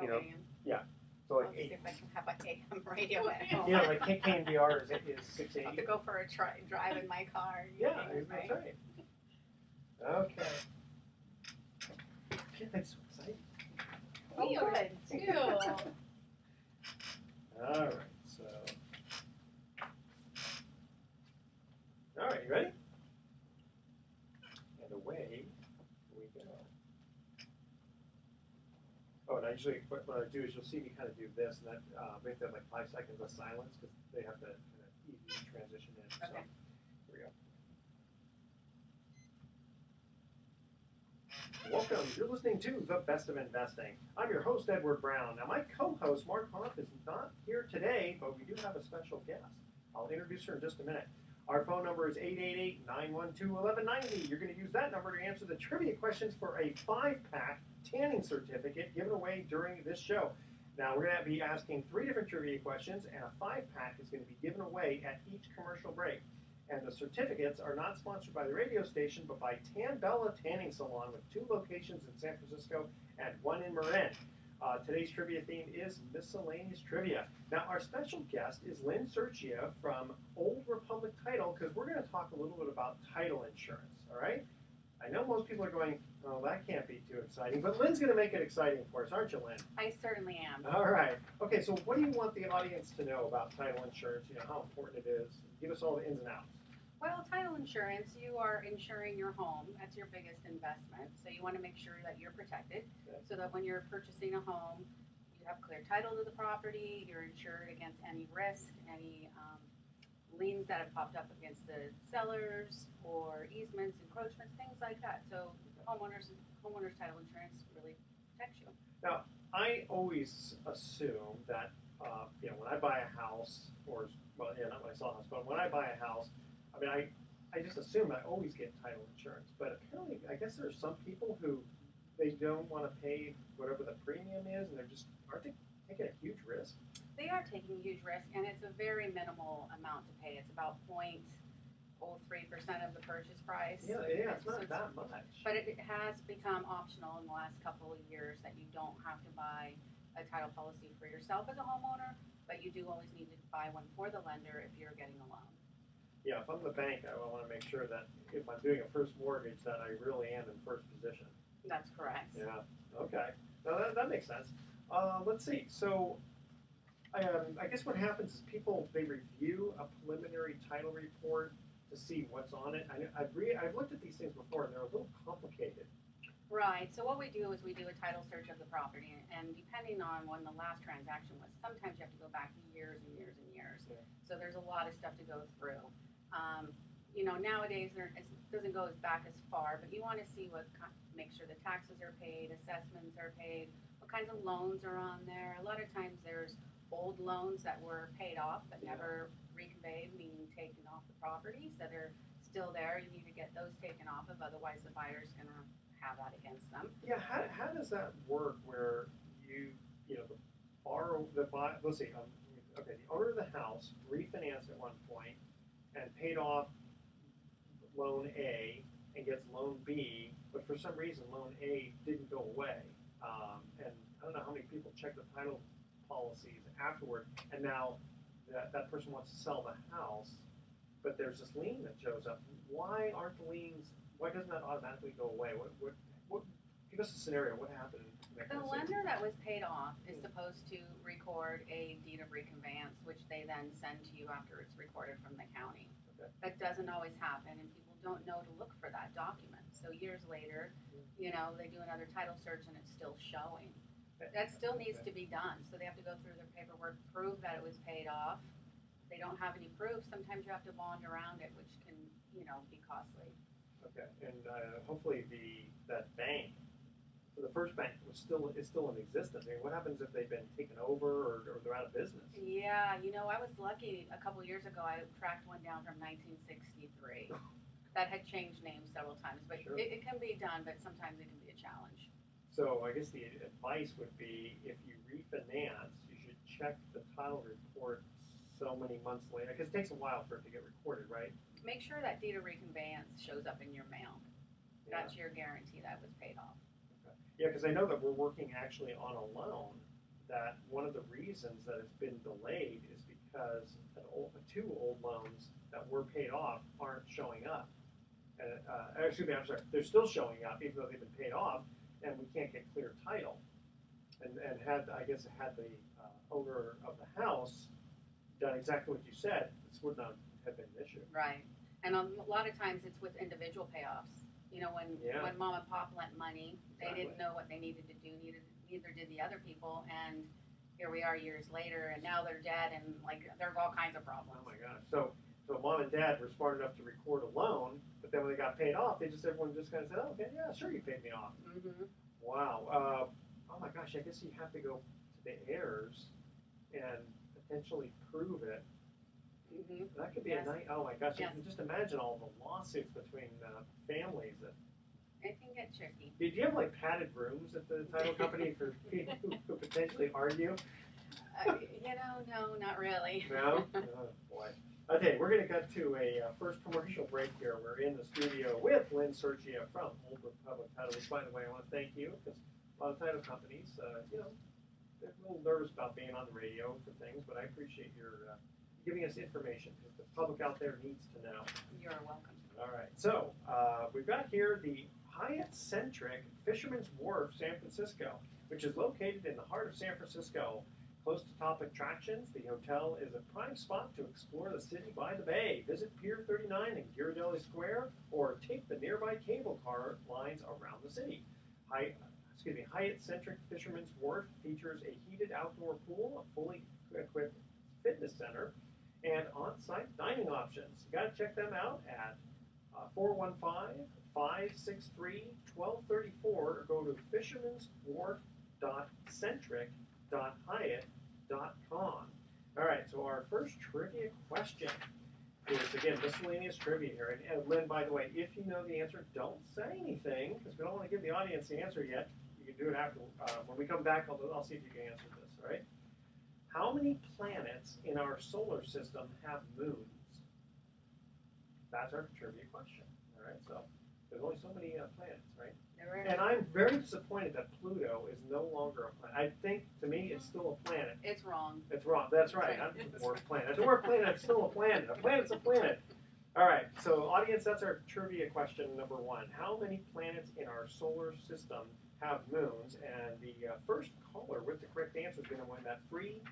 you know, AM. yeah. So I'll like see eight, if I can have an AM radio at home. yeah, like KNBR is I'll have to 680. go for a drive in my car. Yeah, that's right. Okay. That's so exciting. We are too. All right, so. All right, you ready? And away we go. Oh, and I usually, what I do is you'll see me kind of do this, and that we have to have like 5 seconds of silence because they have to kind of easy transition in. So, Okay. here we go. Welcome. You're listening to The Best of Investing. I'm your host, Edward Brown. Now, my co-host, Mark Hoff, is not here today, but we do have a special guest. I'll introduce her in just a minute. Our phone number is 888-912-1190. You're going to use that number to answer the trivia questions for a 5-pack tanning certificate given away during this show. Now, we're going to be asking 3 different trivia questions, and a 5-pack is going to be given away at each commercial break. And the certificates are not sponsored by the radio station, but by Tan Bella Tanning Salon with 2 locations in San Francisco and 1 in Marin. Today's trivia theme is miscellaneous trivia. Now, our special guest is Lynn Serchia from Old Republic Title, because we're going to talk a little bit about title insurance, all right? I know most people are going, oh, that can't be too exciting, but Lynn's going to make it exciting for us, aren't you, Lynn? I certainly am. All right. Okay, so what do you want the audience to know about title insurance, how important it is? Give us all the ins and outs. Well, title insurance, you are insuring your home. That's your biggest investment. So you want to make sure that you're protected so that when you're purchasing a home, you have clear title to the property, you're insured against any risk, any liens that have popped up against the sellers or easements, encroachments, things like that. So homeowners title insurance really protects you. Now, I always assume that, when I buy a house, or, well, yeah, not when I sell a house, but when I buy a house, I mean, I just assume I always get title insurance, but apparently, I guess there are some people who they don't want to pay whatever the premium is, and aren't they taking a huge risk? They are taking a huge risk, and it's a very minimal amount to pay. It's about 0.03% of the purchase price. Yeah, it's not that much. But it has become optional in the last couple of years that you don't have to buy a title policy for yourself as a homeowner, but you do always need to buy one for the lender if you're getting a loan. Yeah, if I'm the bank, I want to make sure that if I'm doing a first mortgage, that I really am in first position. That's correct. Yeah. Okay. Now that makes sense. Let's see. So, I guess what happens is they review a preliminary title report to see what's on it. I've looked at these things before, and they're a little complicated. Right. So what we do is we do a title search of the property, and depending on when the last transaction was, sometimes you have to go back years and years and years. Yeah. So there's a lot of stuff to go through. Nowadays it doesn't go back as far, but you want to see make sure the taxes are paid, assessments are paid, what kinds of loans are on there. A lot of times there's old loans that were paid off but never reconveyed, meaning taken off the property, so they're still there. You need to get those taken off of, otherwise the buyer's going to have that against them. Yeah, how does that work where let's see, the owner of the house refinanced at one point and paid off loan A and gets loan B, but for some reason loan A didn't go away. And I don't know how many people check the title policies afterward, and now that person wants to sell the house, but there's this lien that shows up. Why doesn't that automatically go away? What give us a scenario. What happened? The lender that was paid off is supposed to record a deed of reconveyance, which they then send to you after it's recorded from the county. Okay. That doesn't always happen, and people don't know to look for that document. So years later, they do another title search and it's still showing. That still needs to be done. So they have to go through their paperwork, prove that it was paid off. If they don't have any proof, sometimes you have to bond around it, which can, be costly. Okay, and hopefully that bank, the first bank, is still in existence. I mean, what happens if they've been taken over or they're out of business? Yeah, I was lucky. A couple years ago, I tracked one down from 1963. That had changed names several times, but sure. it can be done, but sometimes it can be a challenge. So I guess the advice would be, if you refinance, you should check the title report so many months later, because it takes a while for it to get recorded, right? Make sure that deed of reconveyance shows up in your mail. That's your guarantee that was paid off. Okay. Yeah, because I know that we're working actually on a loan that one of the reasons that it's been delayed is because two old loans that were paid off aren't showing up. Excuse me, I'm sorry, they're still showing up even though they've been paid off, and we can't get clear title. And had the owner of the house done exactly what you said, this would not have been an issue. Right. And a lot of times it's with individual payoffs. You know, when mom and pop lent money, they didn't know what they needed to do, neither did the other people, and here we are years later, and now they're dead, and like there's all kinds of problems. Oh my gosh. So mom and dad were smart enough to record a loan, but then when they got paid off, everyone just kind of said, oh, okay, yeah, sure, you paid me off. Mm-hmm. Wow. Oh my gosh, I guess you have to go to the heirs and potentially prove it. Mm-hmm. That could be a night. Oh my gosh, you can just imagine all the lawsuits between families. It can get tricky. Did you have like padded rooms at the title company for people who could potentially argue? No, not really. No? Oh boy. Okay, we're going to cut to a first commercial break here. We're in the studio with Lynn Serchia from Old Republic Title. Which, by the way, I want to thank you because a lot of title companies, they're a little nervous about being on the radio for things, but I appreciate your giving us information because the public out there needs to know. You're welcome. All right, so we've got here the Hyatt-centric Fisherman's Wharf, San Francisco, which is located in the heart of San Francisco. Close to top attractions, the hotel is a prime spot to explore the city by the bay. Visit Pier 39 in Ghirardelli Square or take the nearby cable car lines around the city. Hyatt-centric Fisherman's Wharf features a heated outdoor pool, a fully equipped fitness center, and on-site dining options. You got to check them out at 415-563-1234 or go to fishermanswharf.centric.hyatt.com. All right, so our first trivia question is, again, miscellaneous trivia here. And Lynn, by the way, if you know the answer, don't say anything because we don't want to give the audience the answer yet. You can do it after. When we come back, I'll see if you can answer this, all right? How many planets in our solar system have moons? That's our trivia question, all right? So there's only so many planets, right? And I'm very disappointed that Pluto is no longer a planet. I think, to me, it's still a planet. It's wrong. It's wrong. That's right. I'm the dwarf planet. A dwarf planet, it's still a planet. A planet's a planet. All right, so audience, that's our trivia question number one. How many planets in our solar system have moons? And the first caller with the correct answer is going to win that free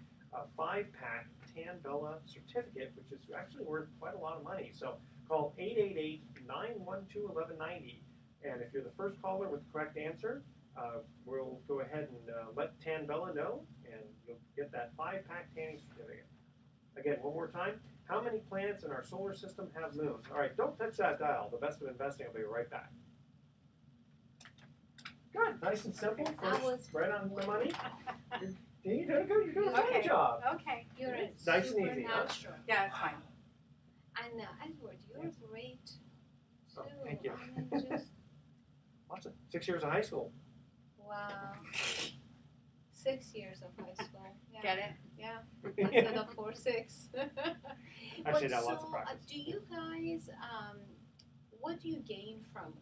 5-pack Tan Bella certificate, which is actually worth quite a lot of money. So call 888-912-1190. And if you're the first caller with the correct answer, we'll go ahead and let Tan Bella know, and you'll get that 5-pack tanning certificate. Again, one more time. How many planets in our solar system have moons? All right, don't touch that dial. The best of investing. I'll be right back. Good, nice and simple. First, right on the money. You're doing good. You're doing a fine job. Okay. You're nice and easy, huh? Yeah, it's fine. And Edward, you're great too. Oh, thank you. I mean, just Lots of 6 years of high school. wow. 6 years of high school. Yeah. Get it? Yeah. Instead of 4, 6. Actually, no, lots of practice. Do you guys, what do you gain from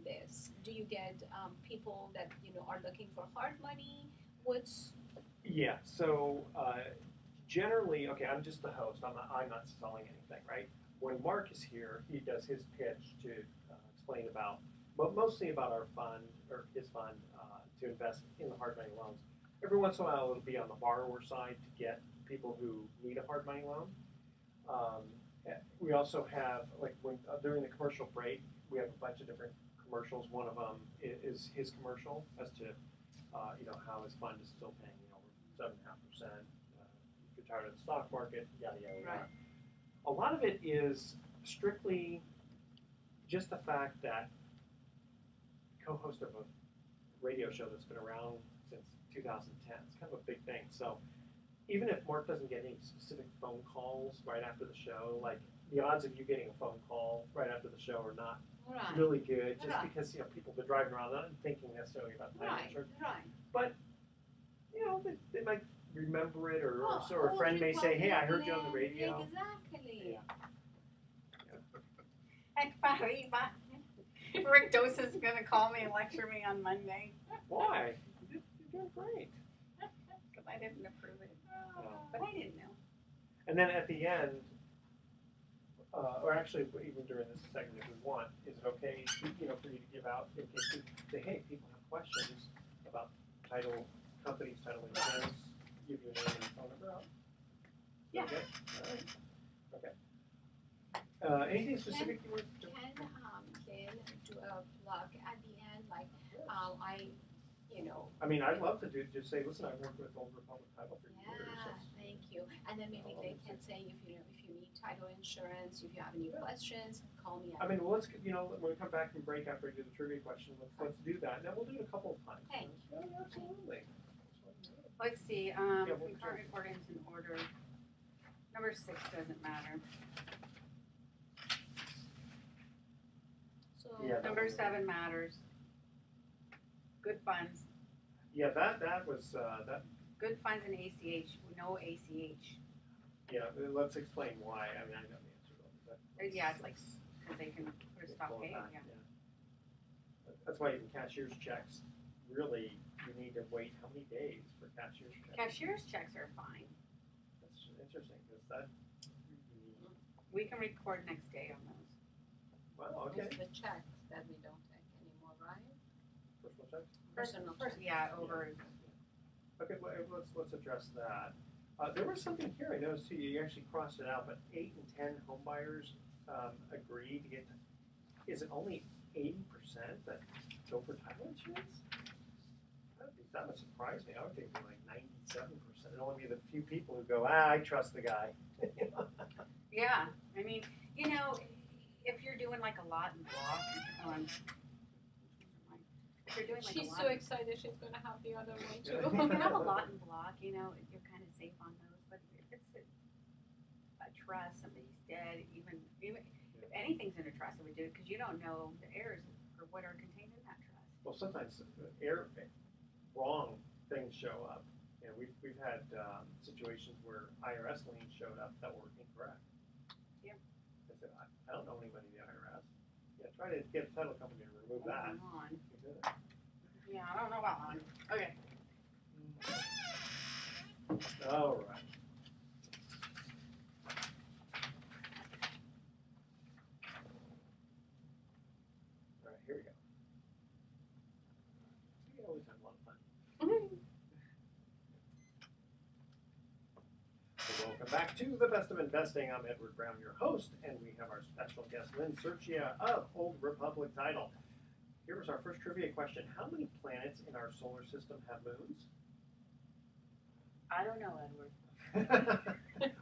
this? Do you get people that are looking for hard money? Yeah. So generally, okay, I'm just the host. I'm not selling anything, right? When Mark is here, he does his pitch to explain about, but mostly about our fund or his fund to invest in the hard money loans. Every once in a while, it'll be on the borrower side to get people who need a hard money loan. We also have, like, during the commercial break, we have a bunch of different commercials. One of them is his commercial as to, how his fund is still paying, 7.5%. If you're tired of the stock market, yada, yada, yada. Right. A lot of it is strictly just the fact that co-host of a radio show that's been around since 2010. It's kind of a big thing. So even if Mark doesn't get any specific phone calls right after the show, like the odds of you getting a phone call right after the show are not really good, just because people have been driving around not thinking necessarily about title insurance. Right. But they might remember it, or a friend may say, "Hey, I heard you on the radio." Exactly. Yeah. And Pariba. Rick Dosa's gonna call me and lecture me on Monday Why? You're doing great. because I didn't approve it, Oh. but I didn't know. And then at the end, or actually even during this segment if we want, is it okay, for you to give out, in case people say, hey, people have questions about title companies, title insurance, give your name and phone number out? Yeah. Okay, all right, okay. Anything specific you want to? Can Lynn do a plug at the end, like I mean, I'd love to just say, listen, I've worked with Old Republic Title for years. yeah, thank you. And then maybe Lynn can say if you need title insurance, if you have any questions, call me. I mean, well, let's when we come back from break after I do the trivia question, let's do that. And then we'll do it a couple of times. Thank you. Yeah, absolutely. Let's see, we'll concurrent recordings in order. Number 6 doesn't matter. So Yeah. Number 7 matters. Good funds. Yeah, that was that. Good funds and ACH, no ACH. Yeah, let's explain why. I mean, I know the answer to that. Yeah, it's like, because they can put a stop Pull it pay, back, yeah. That's why even cashier's checks, really, you need to wait how many days for cashier's checks? Cashier's checks are fine. That's interesting, because that, We can record next day on those. wow, okay. it's the checks that we don't take anymore, right? Personal checks? Personal checks. Yeah, over. Okay, well, let's address that. There was something here I noticed too. You actually crossed it out, but 8 and 10 home buyers agree to get. Is it only 80% that go for title insurance? That would surprise me. I would think it'd be like 97%. It'd only be the few people who go, I trust the guy. Yeah, I mean, if you're doing like a lot in block, if you're doing like She's a lot. so excited she's gonna have the other one too. If you have a lot in block, you're kind of safe on those. But if it's a trust, somebody's dead, even if anything's in a trust, I would do it because you don't know the errors or what are contained in that trust. Well, sometimes wrong things show up. We've had situations where IRS liens showed up that were incorrect. Yeah. I said, I don't know any money in the IRS. Yeah, try to get a title company to remove that. On. Yeah, I don't know about on. Okay. All right. All right, here we go. We always have a lot of fun. So welcome back to the Best of Investing. I'm Edward Brown, your host, and we have our special guest, Lynn Serchia of Old Republic Title. Here's our first trivia question. How many planets in our solar system have moons? I don't know, Edward.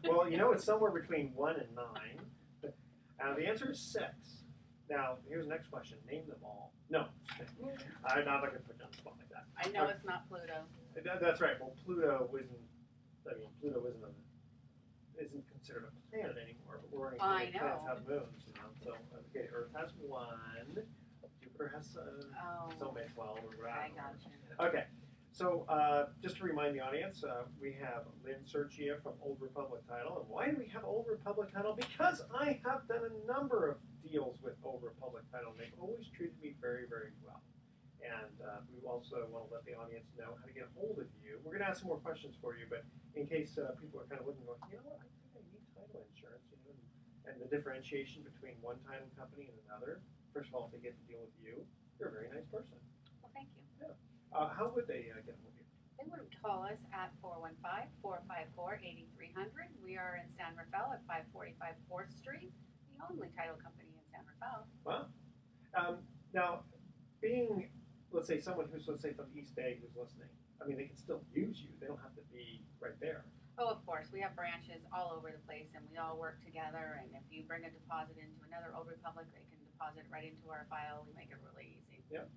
Well, it's somewhere between 1 and 9. The answer is 6. Now, here's the next question. Name them all. No, I'm not going to put you on the spot like that. I know it's not Pluto. That's right. Well, Pluto isn't considered a planet anymore, but we're only I know. planets have moons, So, okay, Earth has 1. Jupiter has so many 12. I got you. Okay, so just to remind the audience, we have Lynn Serchia from Old Republic Title. And why do we have Old Republic Title? Because I have done a number of deals with Old Republic Title. They've always treated me very, very well. And we also want to let the audience know how to get a hold of you. We're going to ask some more questions for you, but in case people are kind of looking, going, you know what, I think I need title insurance, and the differentiation between one title company and another. First of all, if they get to deal with you, you're a very nice person. Well, thank you. Yeah. How would they get hold of you? They would call us at 415-454-8300. We are in San Rafael at 545 4th Street, the only title company in San Rafael. Wow. Now, being, let's say, someone who's, let's say, from East Bay who's listening, I mean, they can still use you. They don't have to be right there. Oh, of course. We have branches all over the place, and we all work together. And if you bring a deposit into another Old Republic, they can deposit right into our file. We make it really easy. Yep,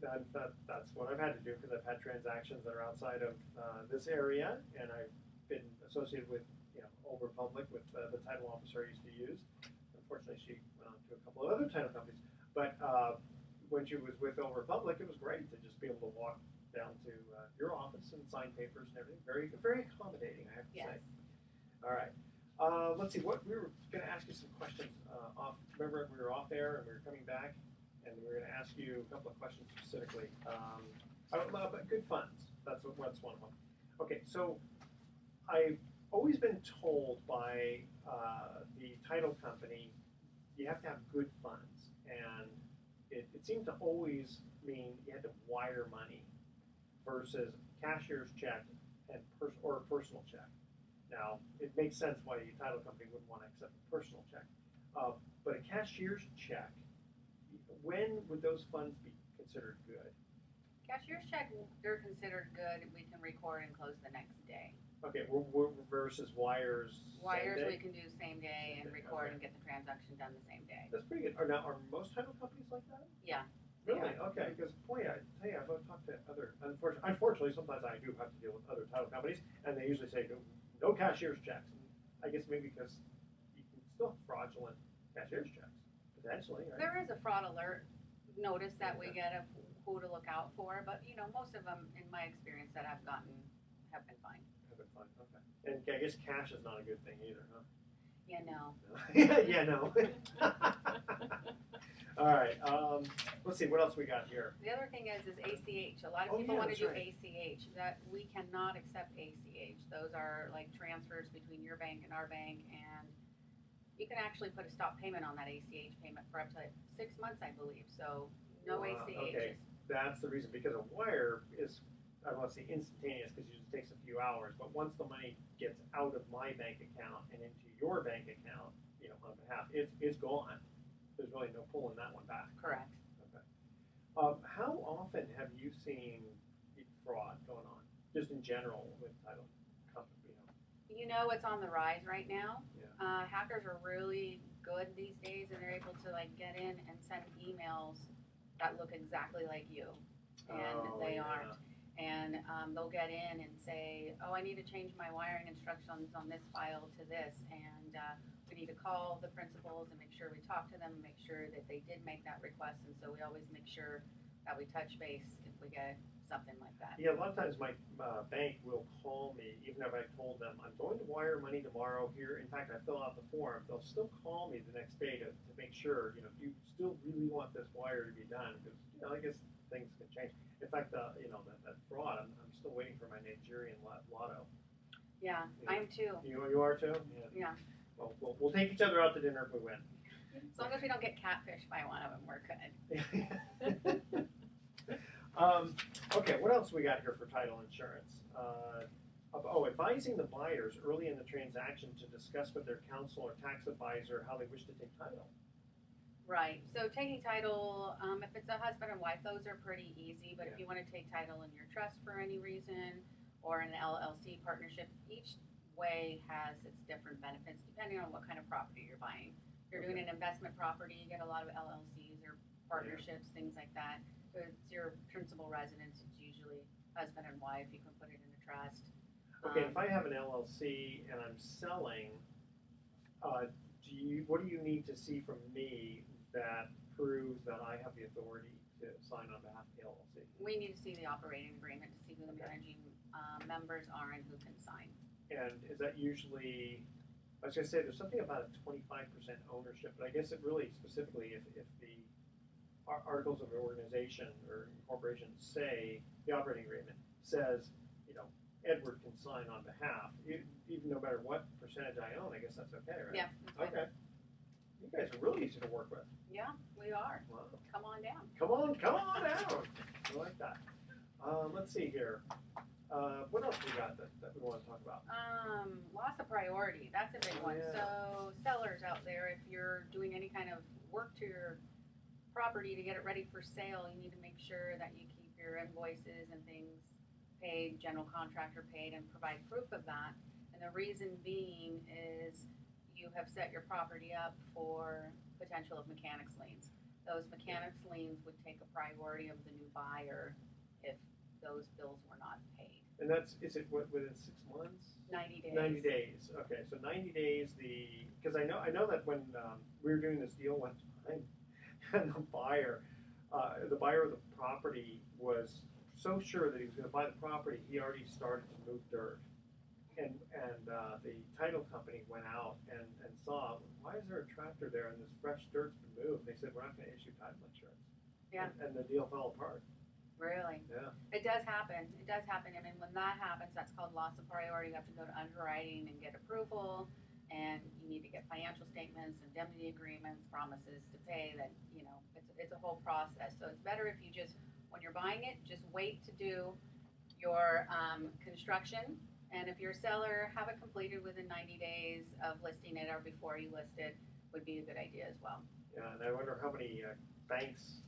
that's what I've had to do because I've had transactions that are outside of this area, and I've been associated with, Old Republic with the title officer I used to use. Unfortunately, she went on to a couple of other title companies. But when she was with Old Republic, it was great to just be able to walk down to your office and sign papers and everything. Very, very accommodating, I have to say. All right. Let's see. What we were going to ask you some questions off. Remember, we were off air and we were coming back. and we're going to ask you a couple of questions specifically. About good funds. That's one of them. Okay, so I've always been told by the title company you have to have good funds, and it seemed to always mean you had to wire money versus cashier's check and or a personal check. Now, it makes sense why a title company wouldn't want to accept a personal check, but a cashier's check, when would those funds be considered good? Cashier's check, they're considered good. We can record and close the next day. Okay, versus wires. Wires, same we day? can do same day and record and get the transaction done the same day. That's pretty good. Are most title companies like that? Yeah. they Really? are. Okay. Because boy, I tell you, I've talked to other. Unfortunately, sometimes I do have to deal with other title companies, and they usually say no cashier's checks. And I guess maybe because you can still have fraudulent cashier's checks potentially. Right? There is a fraud alert notice that we Okay. get of who to look out for, but most of them, in my experience, that I've gotten have been fine. Have been fun. Okay. And I guess cash is not a good thing either, huh? Yeah, no. Yeah, no. All right. Let's see what else we got here. The other thing is ACH. A lot of Oh, people yeah, want to that's do right. ACH. That we cannot accept ACH. Those are like transfers between your bank and our bank, and you can actually put a stop payment on that ACH payment for up to 6 months, I believe. So no Wow, ACH. okay. That's the reason, because a wire is, I don't want to say instantaneous because it usually takes a few hours, but once the money gets out of my bank account and into your bank account, on behalf, it's gone. There's really no pulling that one back. Correct. Okay. How often have you seen fraud going on, just in general with title company? It's on the rise right now. Yeah. Hackers are really good these days, and they're able to get in and send emails that look exactly like you, and they aren't. And they'll get in and say, oh, I need to change my wiring instructions on this file to this, and we need to call the principals and make sure we talk to them and make sure that they did make that request. And so we always make sure that we touch base if we get something like that. Yeah, a lot of times my bank will call me, even if I told them I'm going to wire money tomorrow here. In fact, I fill out the form. They'll still call me the next day to make sure, do you still really want this wire to be done? Because, I guess things can change. In fact, that fraud, I'm still waiting for my Nigerian lotto. Yeah, I am too. You are too? Yeah. Well, we'll take each other out to dinner if we win. As long as we don't get catfished by one of them, we're good. Okay, what else we got here for title insurance? Advising the buyers early in the transaction to discuss with their counsel or tax advisor how they wish to take title. Right. So taking title, if it's a husband and wife, those are pretty easy. But if you want to take title in your trust for any reason or an LLC partnership, each way has its different benefits depending on what kind of property you're buying. If you're doing an investment property, you get a lot of LLCs or partnerships, things like that. If it's your principal residence, it's usually husband and wife. You can put it in a trust. Okay, if I have an LLC and I'm selling, what do you need to see from me that proves that I have the authority to sign on behalf of the LLC? We need to see the operating agreement to see who the managing members are and who can sign. And is that usually, I was going to say, there's something about a 25% ownership, but I guess it really specifically, if the articles of organization or incorporation say, the operating agreement says, Edward can sign on behalf, even no matter what percentage I own, I guess that's okay, right? Yeah. That's Okay. You guys are really easy to work with. Yeah, we are. Wow. Come on down. Come on down. I like that. Let's see here. What else we got that we want to talk about? Loss of priority. That's a big one. Yeah. So sellers out there, if you're doing any kind of work to your property to get it ready for sale, you need to make sure that you keep your invoices and things paid, general contractor paid, and provide proof of that. And the reason being is you have set your property up for potential of mechanics liens. Those mechanics liens would take a priority of the new buyer if those bills were not paid. And is it within 6 months? 90 days. 90 days. Okay, so 90 days. Because I know that when we were doing this deal one time, and the buyer of the property was so sure that he was going to buy the property, he already started to move dirt. And the title company went out and saw, why is there a tractor there and this fresh dirt's been moved? They said, we're not going to issue title insurance. Yeah. And the deal fell apart. Really? Yeah. It does happen. It does happen. I mean, when that happens, that's called loss of priority. You have to go to underwriting and get approval, and you need to get financial statements, indemnity agreements, promises to pay. That it's a whole process. So it's better if you just, when you're buying it, just wait to do your construction. And if you're a seller, have it completed within 90 days of listing it or before you list it would be a good idea as well. Yeah, and I wonder how many banks,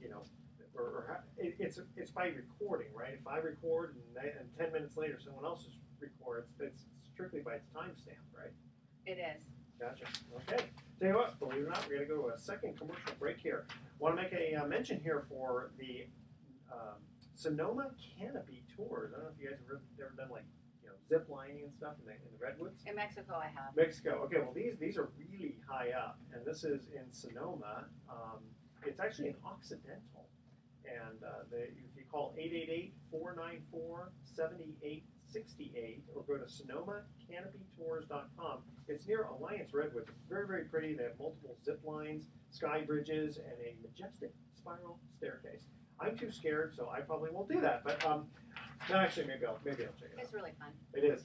it's by recording, right? If I record and 10 minutes later someone else records, it's strictly by its timestamp, right? It is. Gotcha. Okay. Tell you what, believe it or not, we're going to go to a second commercial break here. Want to make a mention here for the Sonoma Canopy Tours. I don't know if you guys have ever done zip lining and stuff in the redwoods. In Mexico, I have. Mexico. Okay. Well, these are really high up, and this is in Sonoma. It's actually in Occidental, and if you call 888-494-7868 or go to SonomaCanopyTours.com. It's near Alliance Redwoods. It's very, very pretty. They have multiple zip lines, sky bridges, and a majestic spiral staircase. I'm too scared, so I probably won't do that. But no, actually, maybe I'll check it out. It's really fun. It is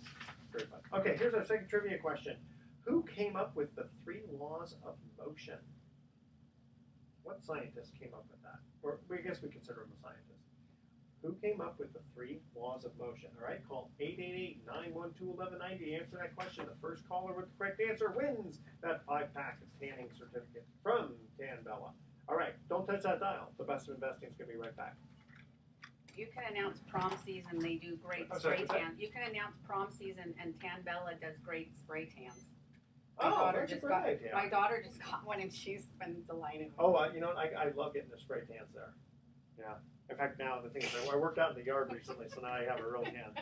very fun. Okay, here's our second trivia question. Who came up with the 3 laws of motion? What scientist came up with that? Or I guess we consider him a scientist. Who came up with the 3 laws of motion? All right, call 888-912-1190. Answer that question. The first caller with the correct answer wins that 5-pack of tanning certificate from Tan Bella. All right, don't touch that dial. The best of investing is going to be right back. You can announce prom season. They do great spray tan. You can announce prom season, and Tan Bella does great spray tans. My daughter just got one, and she's been delighted. Oh, I love getting the spray tans there. Yeah. In fact, now the thing is, I worked out in the yard recently, so now I have a real tan.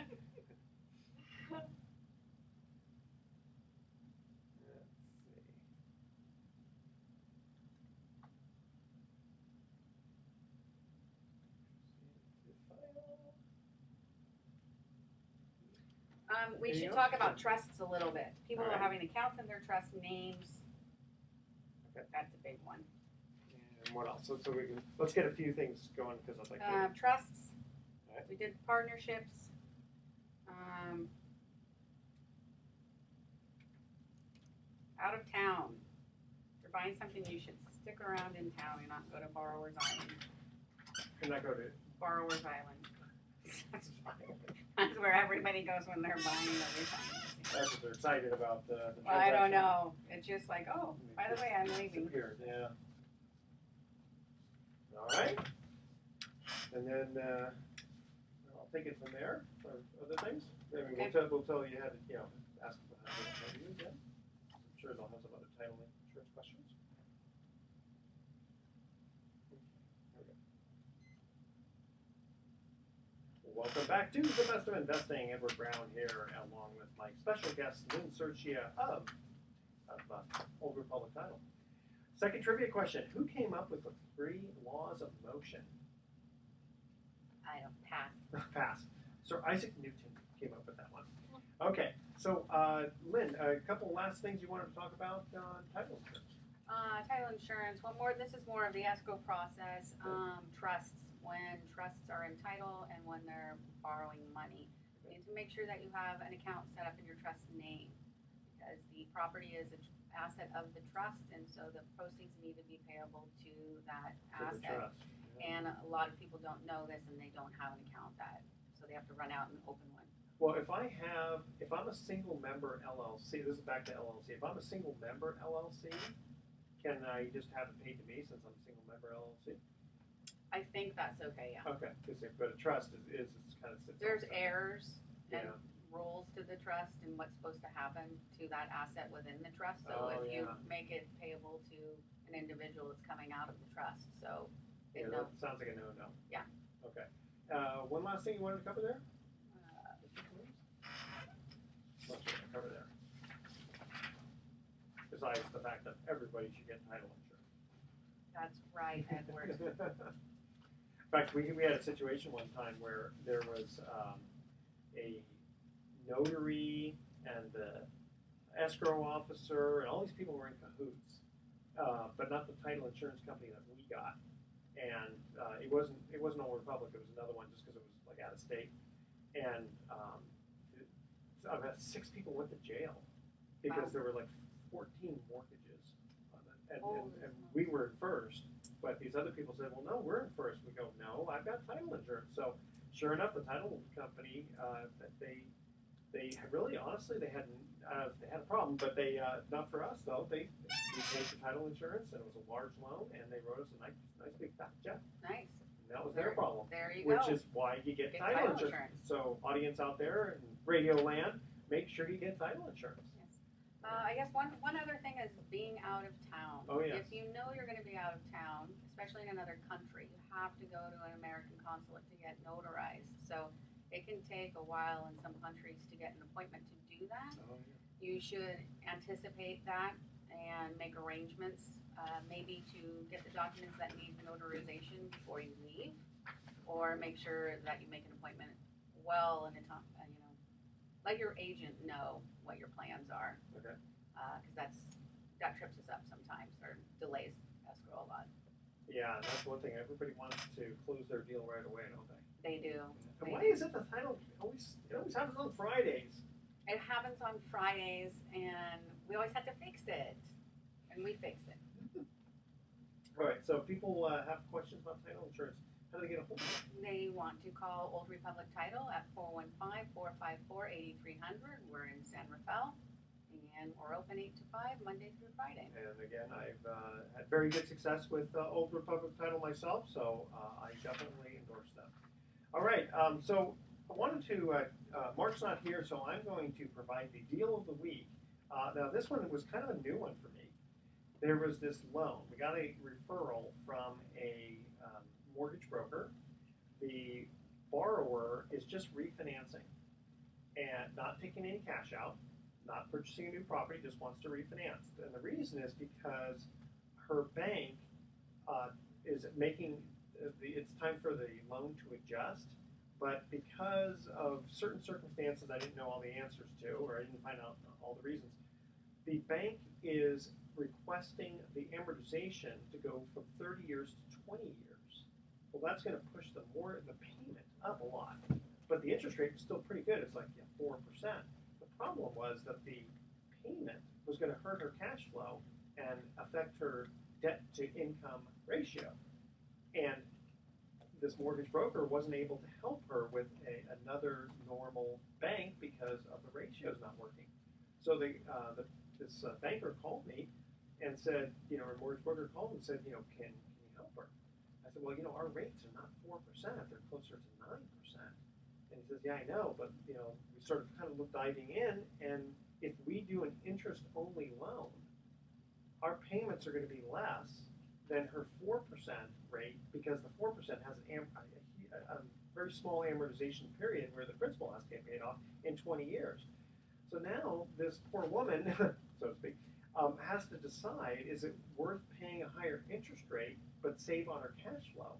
We should talk about trusts a little bit. People are having accounts in their trust names. Okay. That's a big one. And what else? So let's get a few things going because I'd like to. Trusts. Right. We did partnerships. Out of town. If you're buying something, you should stick around in town and not go to Borrower's Island. And not go to Borrower's Island. That's where everybody goes when they're buying everything. That's what they're excited about the Well, I don't know. It's just like, oh, by the way, I'm leaving. Yeah. All right. And then I'll take it from there for other things. I mean, Okay. we'll tell you how to ask them how to use it. I'm sure they'll have some other title insurance questions. Welcome back to The Best of Investing. Edward Brown here, along with my special guest, Lynn Serchia of Old Republic Title. Second trivia question. Who came up with the 3 laws of motion? I don't pass. Pass. Sir Isaac Newton came up with that one. Okay, so Lynn, a couple last things you wanted to talk about on title insurance. Title insurance. One more. This is more of the escrow process. Trusts. When trusts are in title and when they're borrowing money, you need to make sure that you have an account set up in your trust name, because the property is an asset of the trust, and so the proceeds need to be payable to that asset. And a lot of people don't know this, and they don't have an account so they have to run out and open one. Well, if I'm a single member LLC, this is back to LLC. If I'm a single member LLC, can I just have it paid to me since I'm a single member LLC? I think that's okay, yeah. Okay, but a trust is kind of sits. There's errors and Yeah. rules to the trust and what's supposed to happen to that asset within the trust. So if you make it payable to an individual, it's coming out of the trust. So That sounds like a no-no. Yeah. Okay. One last thing you wanted to cover there? What should I cover there? Besides the fact that everybody should get title insurance. That's right, Edward. In fact, we had a situation one time where there was a notary and the escrow officer and all these people were in cahoots, but not the title insurance company that we got. and it wasn't Old Republic. It was another one just because it was like out of state, and about 6 people went to jail because Wow. there were like 14 mortgages, and Holy we smokes. were in first, but these other people said, well, no, we're in first. We go, no, I've got title insurance. So sure enough, the title company, they really, honestly, they had a problem, but they not for us though. We paid for title insurance, and it was a large loan, and they wrote us a nice big fat check. Nice. And that was their problem, There you which go. is why you get Get title title insurance. insurance. So audience out there in radio land, make sure you get title insurance. I guess one other thing is being out of town. Oh, yes. If you know you're going to be out of town, especially in another country, you have to go to an American consulate to get notarized. So it can take a while in some countries to get an appointment to do that. Oh, You should anticipate that and make arrangements, maybe to get the documents that need notarization before you leave, or make sure that you make an appointment well in a time, let your agent know what your plans are. Okay. Because that trips us up sometimes, or delays escrow a lot. Yeah, that's one thing. Everybody wants to close their deal right away, don't they? They do. And why is it the title it always happens on Fridays? It happens on Fridays, and we always have to fix it, and we fix it. All right. So if people have questions about title insurance, how do they get a hold of it? They want to call Old Republic Title at 415-454-8300. We're in San Rafael, and we're open 8 to 5, Monday through Friday. And again, I've had very good success with Old Republic Title myself, so I definitely endorse them. All right. So I wanted to. Mark's not here, so I'm going to provide the deal of the week. Now this one was kind of a new one for me. There was this loan. We got a referral from a mortgage broker. The borrower is just refinancing and not taking any cash out, not purchasing a new property, just wants to refinance. And the reason is because her bank is making it's time for the loan to adjust, but because of certain circumstances I didn't know all the answers to, or I didn't find out all the reasons, the bank is requesting the amortization to go from 30 years to 20 years. Well, that's going to push the payment up a lot, but the interest rate was still pretty good. It's like 4%. The problem was that the payment was going to hurt her cash flow and affect her debt to income ratio. And this mortgage broker wasn't able to help her with another normal bank because of the ratios not working. So this banker called me and said, our mortgage broker called and said, can you help her? I said, well, our rates are not 4%; they're closer to 9%. And he says, yeah, I know, but we sort of kind of diving in, and if we do an interest-only loan, our payments are going to be less than her 4% rate, because the 4% has a very small amortization period where the principal has to get paid off in 20 years. So now this poor woman, so to speak, has to decide, is it worth paying a higher interest rate but save on her cash flow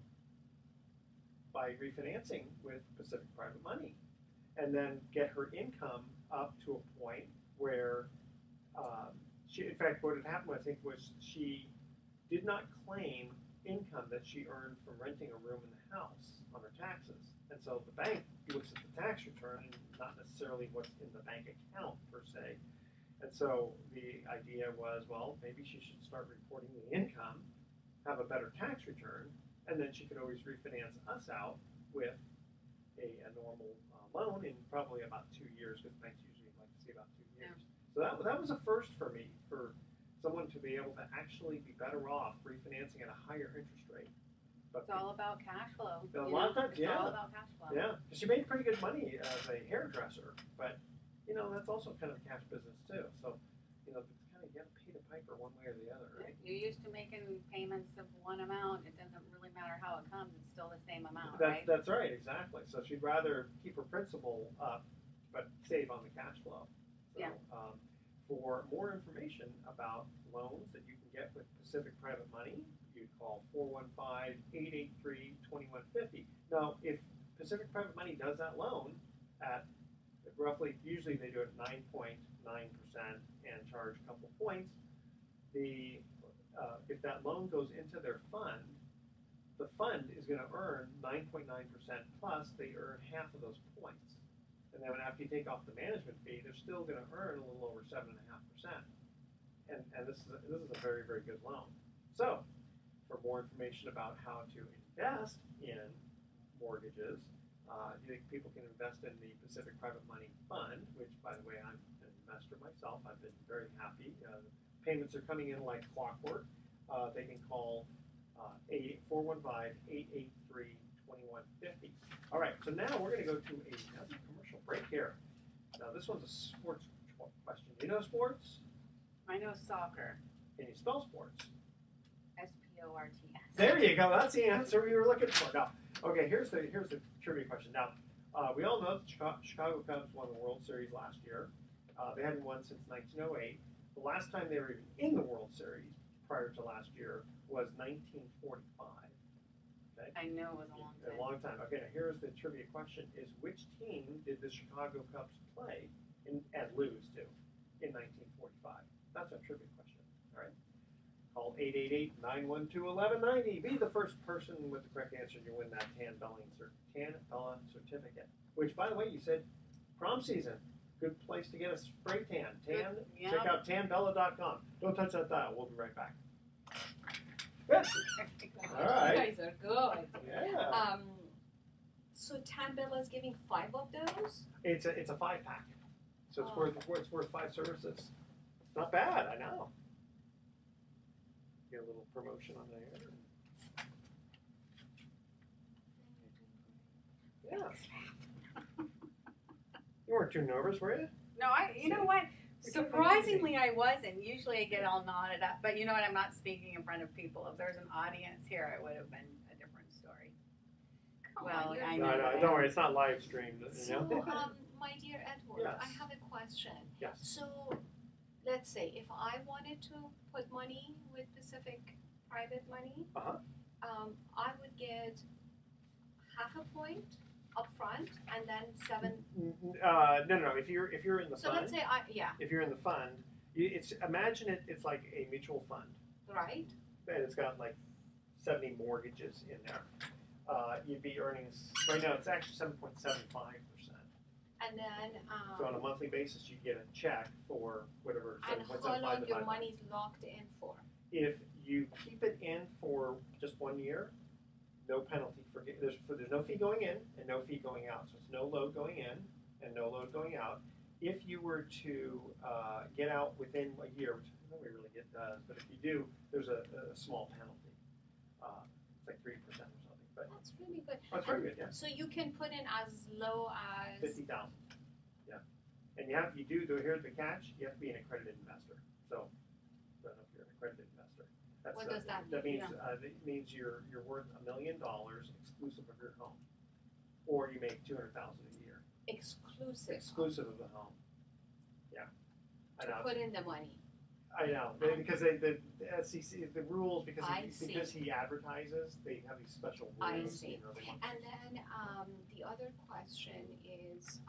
by refinancing with Pacific Private Money, and then get her income up to a point where in fact, what had happened, I think, was she did not claim income that she earned from renting a room in the house on her taxes. And so the bank looks at the tax return and not necessarily what's in the bank account per se. And so the idea was, well, maybe she should start reporting the income, have a better tax return, and then she could always refinance us out with a normal loan in probably about 2 years, because banks usually like to see about 2 years. So that was a first for me, for someone to be able to actually be better off refinancing at a higher interest rate. But It's all about cash flow. A lot of times, It's yeah. all about cash flow. Yeah, she made pretty good money as a hairdresser, but that's also kind of a cash business too. So it's kind of, you got to pay the piper one way or the other, right? You're used to making payments of one amount. It doesn't really matter how it comes. It's still the same amount, right? That's right, exactly. So she'd rather keep her principal up, but save on the cash flow. So, Yeah. For more information about loans that you can get with Pacific Private Money, you'd call 415-883-2150. Now, if Pacific Private Money does that loan at roughly, usually they do it 9.9% and charge a couple points. If that loan goes into their fund, the fund is going to earn 9.9% plus they earn half of those points. And then after you take off the management fee, they're still going to earn a little over 7.5%. And this is a very, very good loan. So, for more information about how to invest in mortgages, you think people can invest in the Pacific Private Money Fund, which, by the way, I'm an investor myself. I've been very happy. Payments are coming in like clockwork. They can call 415-883-2150. All right, so now we're going to go to another commercial break here. Now, this one's a sports question. Do you know sports? I know soccer. Can you spell sports? S-P-O-R-T-S. There you go. That's the answer we were looking for. Now, okay, here's the trivia question. Now, we all know the Chicago Cubs won the World Series last year. They hadn't won since 1908. The last time they were even in the World Series prior to last year was 1945. Okay? I know it was a long time. A long time. Okay, now here's the trivia question: is which team did the Chicago Cubs play and lose to in 1945? That's our trivia question. All right. Call 888-912-1190. Be the first person with the correct answer, and you win that tan Bella certificate. Which, by the way, you said prom season. Good place to get a spray tan. Yeah. Check out tanbella.com. Don't touch that dial. We'll be right back. Good. All right. You guys are good. Yeah. So Tambella is giving 5 of those? It's a 5-pack. So it's worth 5 services. Not bad, I know. Get a little promotion on there. Yeah. You weren't too nervous, were you? No, you know what? Surprisingly, I wasn't. Usually I get all knotted up. But you know what? I'm not speaking in front of people. If there's an audience here, it would have been a different story. Come Well, on, I No, know. no, don't worry. It's not live streamed. So, my dear Edward, Yes. I have a question. Yes. So, let's say if I wanted to put money with Pacific Private Money, I would get half a point up front and then 7. No. If you're in the So fund, let's say if you're in the fund, imagine it's like a mutual fund, right? and it's got like 70 mortgages in there. You'd be earning right now. It's actually 7.75%. And then So on a monthly basis, you get a check for whatever. and how 7.75 long your divided by- money's locked in for? If you keep it in for just 1 year, no penalty for there's no fee going in and no fee going out. So it's no load going in and no load going out. If you were to get out within a year, which nobody really does, but if you do, there's a small penalty. It's like 3% or something. But That's really good. that's very good, yeah. So you can put in as low as 50,000. Yeah. And here's the catch. You have to be an accredited investor. So I don't know if you're an accredited investor. What does that That mean? means that means you're worth $1 million exclusive of your home, or you make $200,000 a year exclusive of the home. Yeah, I to know. put in the money. I know because the SEC the rules because he advertises they have these special rules. I see. You know, they want- And then the other question is,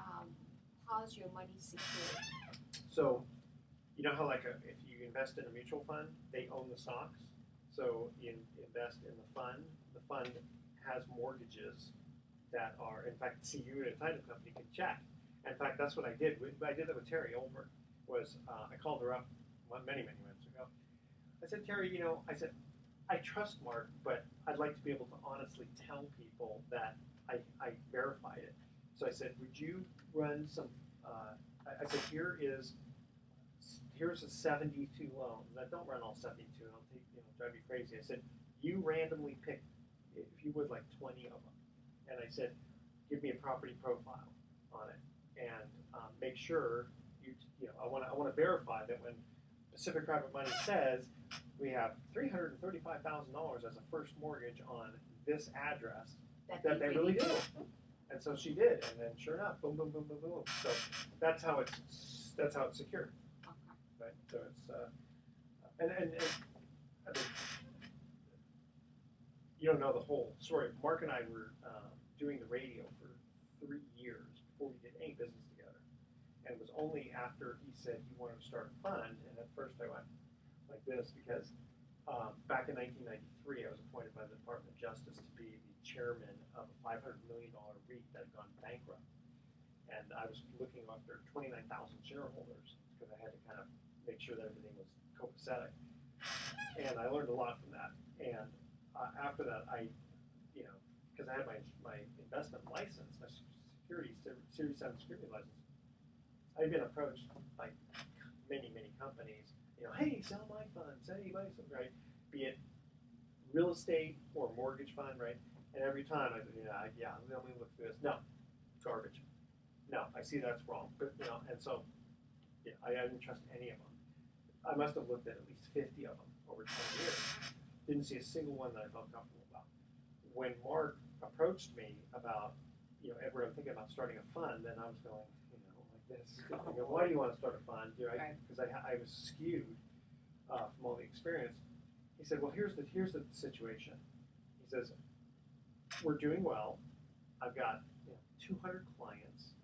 how's your money secured? So, you know how if you invest in a mutual fund, they own the stocks. So you invest in the fund. The fund has mortgages that are, in fact, you at a title company can check. In fact, that's what I did. I did that with Terry Olberg. I called her up many months ago. I said, Terry, I trust Mark, but I'd like to be able to honestly tell people that I verified it. So I said, would you run some? I said, here's a 72 loan. Now, don't run all 72. It'll drive you crazy. I said, you randomly pick, if you would, like 20 of them. And I said, give me a property profile on it, and make sure I want to verify that when Pacific Private Money says we have $335,000 as a first mortgage on this address, that they really do. And so she did, and then sure enough, boom, boom, boom, boom, boom. So that's how it's secured. Right? So it's and I mean, you don't know the whole story. Mark and I were doing the radio for 3 years before we did any business together, and it was only after he said he wanted to start a fund. And at first I went like this because back in 1993, I was appointed by the Department of Justice to be the chairman of a $500 million REIT that had gone bankrupt. And I was looking after 29,000 shareholders because I had to kind of make sure that everything was copacetic. And I learned a lot from that. And after that, because I had my investment license, my Series 7 security license, I've been approached by many companies, hey, sell my fund, say buy something, right? Be it real estate or mortgage fund, right? And every time I said, let me look through this. No, garbage. No, I see that's wrong. But and so I didn't trust any of them. I must have looked at least 50 of them over 20 years. Didn't see a single one that I felt comfortable about. When Mark approached me about, Edward, I'm thinking about starting a fund, then I was going, like this. Why do you want to start a fund? Because I was skewed from all the experience. He said, well, here's the situation. He says, we're doing well. I've got 200 clients.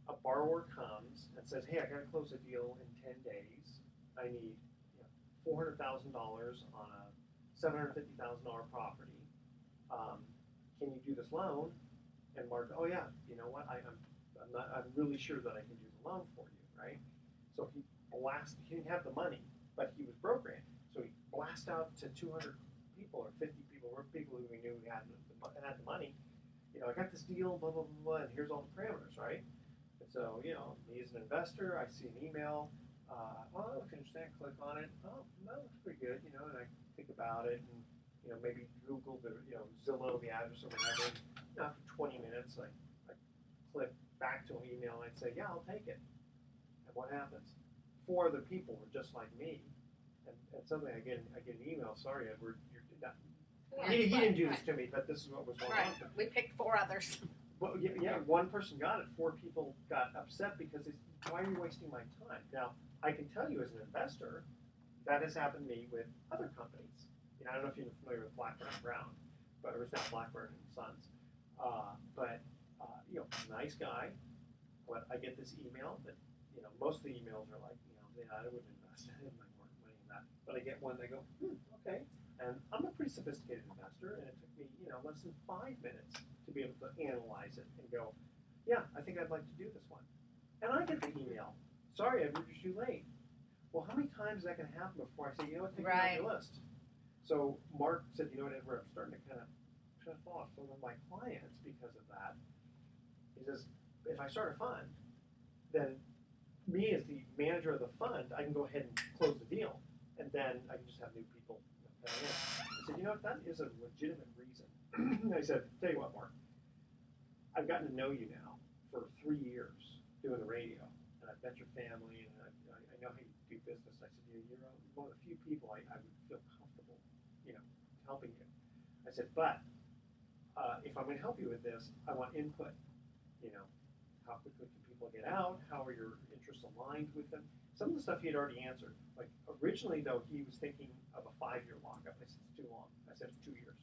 A borrower comes and says, hey, I got to close a deal in 10 days. I need $400,000 on a $750,000 property. Can you do this loan? And Mark, oh yeah, you know what? I'm really sure that I can do the loan for you, right? So he didn't have the money, but he was brokering. So he blasted out to 200 people or 50 people, or people who we knew had the money. I got this deal, blah, blah, blah, blah, and here's all the parameters, right? And so, me as an investor, I see an email, oh, that looks interesting, I click on it, oh, that looks pretty good, and I think about it, and, maybe Google the, Zillow, the address or whatever, and, after 20 minutes, I click back to an email, and I'd say, yeah, I'll take it. And what happens? 4 other people were just like me, and suddenly I get an email, sorry, Edward, you're not. He didn't do this to me, but this is what was going on. We picked 4 others. Well, yeah, one person got it. 4 people got upset because they said, why are you wasting my time? Now, I can tell you as an investor, that has happened to me with other companies. I don't know if you're familiar with Blackburn and Brown, but it was not Blackburn and Sons. Nice guy. But I get this email that, most of the emails are like, I wouldn't invest in my money in that. But I get one, they go, okay. And I'm a pretty sophisticated investor, and it took me, less than 5 minutes to be able to analyze it and go, yeah, I think I'd like to do this one. And I get the email, sorry, Edward, you're too late. Well, how many times is that going to happen before I say, take it off your list? So Mark said, Edward, I'm starting to kind of fall off some of my clients because of that. He says, if I start a fund, then me as the manager of the fund, I can go ahead and close the deal, and then I can just have new people coming in. I said, that is a legitimate reason. I said, tell you what, Mark, I've gotten to know you now for 3 years doing the radio, and I've met your family, and I know how you do business. I said, you're one of the few people I would feel comfortable, helping you. I said, but if I'm going to help you with this, I want input. How quickly can people get out? How are your interests aligned with them? Some of the stuff he had already answered. Like originally, though, he was thinking of a 5-year lockup. I said, it's too long. I said, it's 2 years.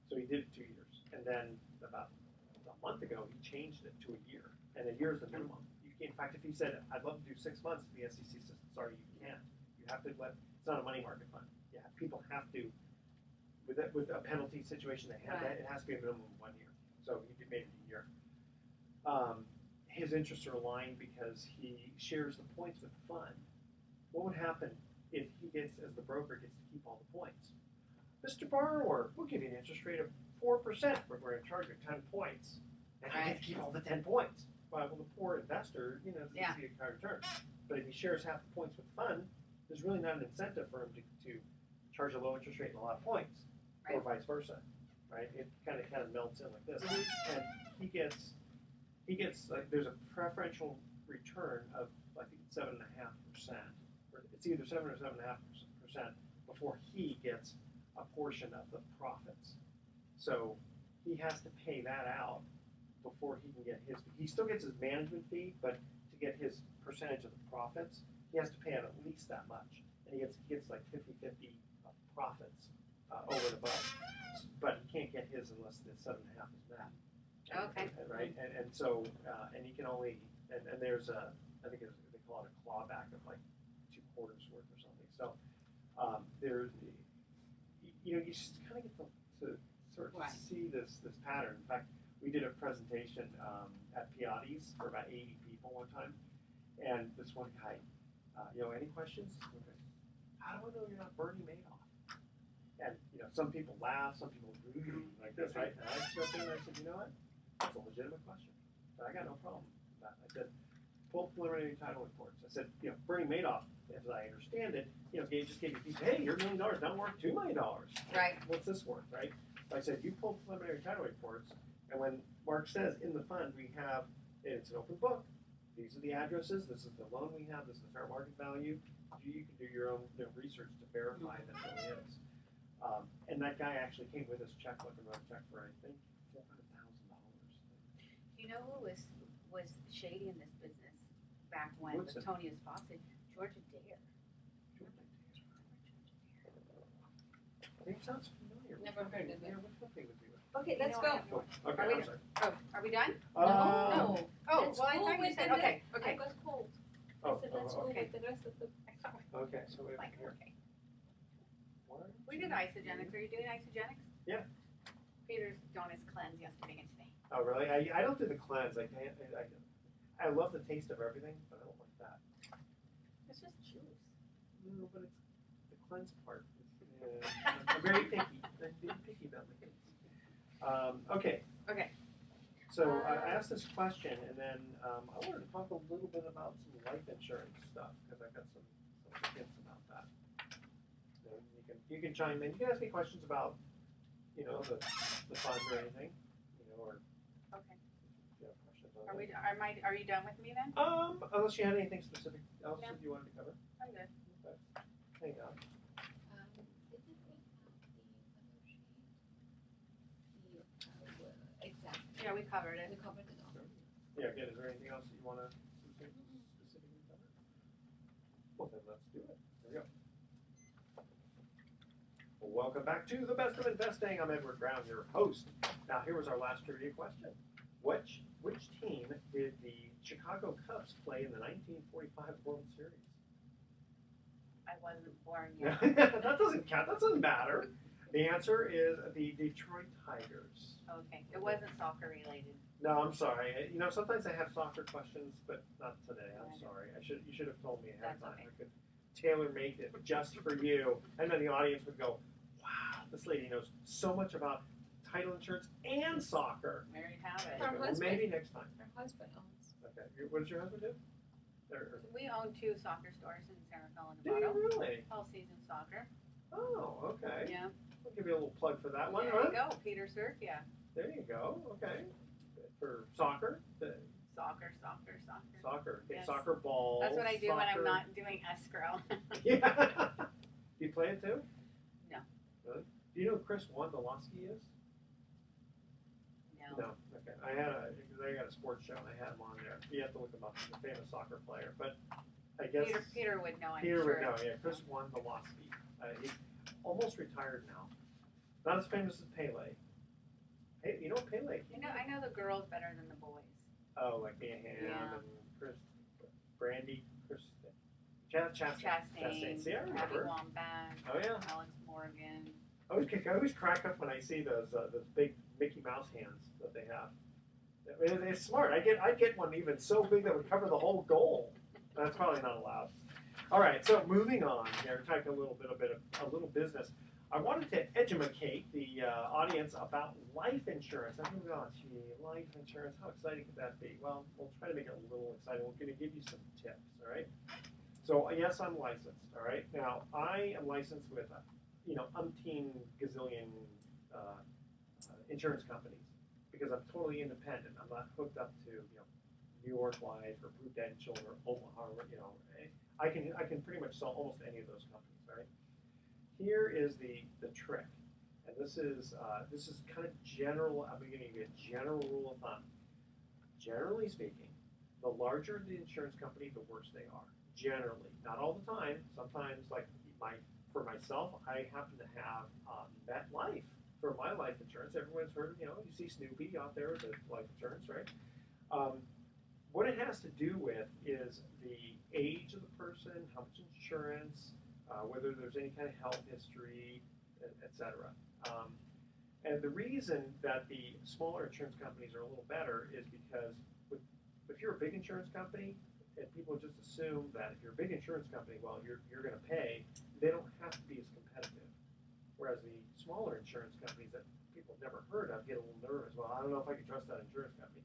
So he did it 2 years. And then about a month ago, he changed it to a year. And a year is the minimum. In fact, if he said, I'd love to do 6 months, the SEC says, sorry, you can't. You have to it's not a money market fund. Yeah, people have to, with a penalty situation, it has to be a minimum of 1 year. So he made it a year. His interests are aligned because he shares the points with the fund. What would happen if he as the broker, gets to keep all the points? Mr. Borrower, we'll give you an interest rate of 4%, but we're going to charge you 10 points. And I get to keep all the 10 points. Well, the poor investor, it's easy to get high return. But if he shares half the points with the fund, there's really not an incentive for him to charge a low interest rate and a lot of points, or vice versa, right? It kind of melts in like this, and he gets like there's a preferential return of I think 7.5%, or it's either 7 or 7.5% before he gets a portion of the profits. So he has to pay that out before he can get his. He still gets his management fee, but to get his percentage of the profits, he has to pay out at least that much, and he gets like 50-50 of profits over and above. But he can't get his unless the 7.5 is met. Okay. Right, and so and he can only and there's a I think they call it a clawback of like 2 quarters worth or something. So There, you know, you just kind of get to sort of Right. see this pattern. In fact, we did a presentation at Piatti's for about 80 people one time, and this one guy, you know, any questions? Okay. How do I know you're not Bernie Madoff? And you know, some people laugh, some people like this, right? And I stepped in and I said, you know what? That's a legitimate question. So I got no problem with that. I said, pull preliminary title reports. I said, you know, Bernie Madoff, as I understand it, you know, just gave you, hey, your $1 million now worth $2 million. Right. What's this worth, right? So I said, you pull preliminary title reports, and when Mark says in the fund we have, it's an open book. These are the addresses. This is the loan we have. This is the fair market value. You can do your own research to verify that it really is. And that guy actually came with his checkbook and wrote a check for, I think, $400,000. You know who was shady in this business back when What's with it? Tony Esposito? Georgia Dare. Name sounds familiar. Never heard of it. Yeah, which one thing would be with? Okay, You let's know go. what? Oh, okay, Are we- I'm sorry. Oh, are we done? No. Oh, Let's well, I go thought you with said, the okay, I okay. got cold. I Oh, said, let's go okay. with the rest of the. okay, so we have Like, here. okay. One, We did two, isogenics. Are you doing isogenics? Yeah. Peter's doing his cleanse yesterday and today. Oh, really? I don't do the cleanse. I can't. I love the taste of everything, but I don't like that. It's just juice. No, but it's the cleanse part. I'm very picky. I'm very picky about my things. Okay. Okay. So I asked this question, and then I wanted to talk a little bit about some life insurance stuff because I got some hints about that. And you can chime in. You can ask me questions about, you know, the fund or anything, you know, or Okay. if you have questions on it. Are you done with me then? Unless you had anything specific else No. that you wanted to cover. I'm good. Hang on. Didn't we have the other sheet? Exactly. Yeah, we covered it. We covered it all. Yeah, again, is there anything else that you want to specifically cover? Well, then let's do it. There we go. Well, welcome back to the Best of Investing. I'm Edward Brown, your host. Now, here was our last trivia question. Which team did the Chicago Cubs play in the 1945 World Series? I wasn't born yet. That doesn't count. That doesn't matter. The answer is the Detroit Tigers. Okay. It wasn't soccer related. No, I'm sorry. You know, sometimes I have soccer questions, but not today. I'm sorry. You should have told me ahead of That's time. okay. I could tailor make it just for you, and then the audience would go, "Wow, this lady knows so much about title insurance and soccer." There you have it. Her Okay, well, husband. maybe next time. Her husband owns. Okay. What does your husband do? We own 2 soccer stores in San Rafael and Do you Nevada. really? All season soccer. Oh, okay. Yeah. I'll give you a little plug for that one, There huh? you go. Peter Serchia. There you go. Okay. For soccer, Soccer. soccer, okay, Yes. soccer ball. That's what I do when I'm soccer- not doing escrow. Yeah. Do you play it too? No. Really? Do you know who Chris Wondolowski is? No. No. Okay. I got a sports show and I had him on there. You have to look him up. He's a famous soccer player, but I guess Peter would know, I'm Peter sure. would know. Yeah, Chris Wondolowski. He's almost retired now. Not as famous as Pele. Hey, you know Pele? I know the girls better than the boys. Oh, like Mia Hamm Yeah. and Brandy, Chastain. Chastain, See, I Abby remember. Wambach, Oh yeah. Alex Morgan. I always crack up when I see those big Mickey Mouse hands that they have. I mean, it's smart. I get one even so big that would cover the whole goal. That's probably not allowed. All right, so moving on here, talking a little business. I wanted to educate the audience about life insurance. Everyone's going, gee, life insurance, how exciting could that be? Well, we'll try to make it a little exciting. We're going to give you some tips, all right? So, yes, I'm licensed, all right? Now, I am licensed with, umpteen gazillion insurance companies because I'm totally independent. I'm not hooked up to, New York Life or Prudential or Omaha, I can pretty much sell almost any of those companies, all right? Here is the trick, and this is kind of general. I'm going to give you a general rule of thumb. Generally speaking, the larger the insurance company, the worse they are. Generally, not all the time. Sometimes, like for myself, I happen to have MetLife for my life insurance. Everyone's heard, you see Snoopy out there with the life insurance, right? What it has to do with is the age of the person, how much insurance, whether there's any kind of health history, etc. And the reason that the smaller insurance companies are a little better is because if you're a big insurance company, and people just assume that if you're a big insurance company, well, you're going to pay, they don't have to be as competitive. Whereas the smaller insurance companies that people have never heard of get a little nervous. Well, I don't know if I can trust that insurance company.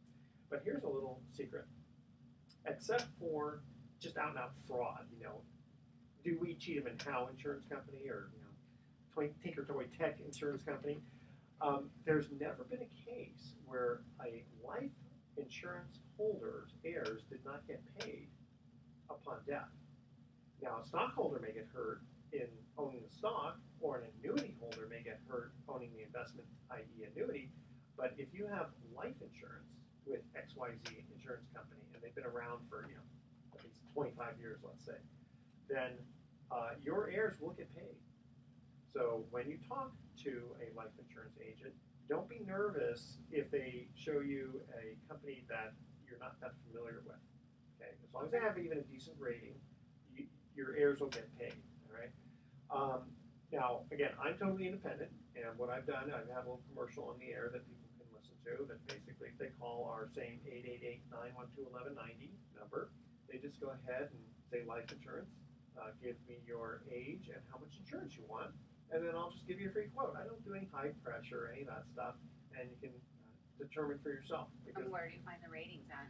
But here's a little secret. Except for just out and out fraud, do we cheat them in How Insurance Company or Tinker Toy Tech Insurance Company? There's never been a case where a life insurance holder's heirs did not get paid upon death. Now, a stockholder may get hurt in owning the stock, or an annuity holder may get hurt owning the investment, i.e. annuity, but if you have life insurance with XYZ Insurance Company, and they've been around for, at least 25 years, let's say, then your heirs will get paid. So when you talk to a life insurance agent, don't be nervous if they show you a company that you're not that familiar with. Okay, as long as they have even a decent rating, your heirs will get paid. All right. Now, again, I'm totally independent, and what I've done, I have a little commercial on the air that people can listen to. That basically, if they call our same 888-912-1190 number, they just go ahead and say life insurance. Give me your age and how much insurance you want, and then I'll just give you a free quote. I don't do any high pressure or any of that stuff, and you can determine for yourself. And where do you find the ratings at?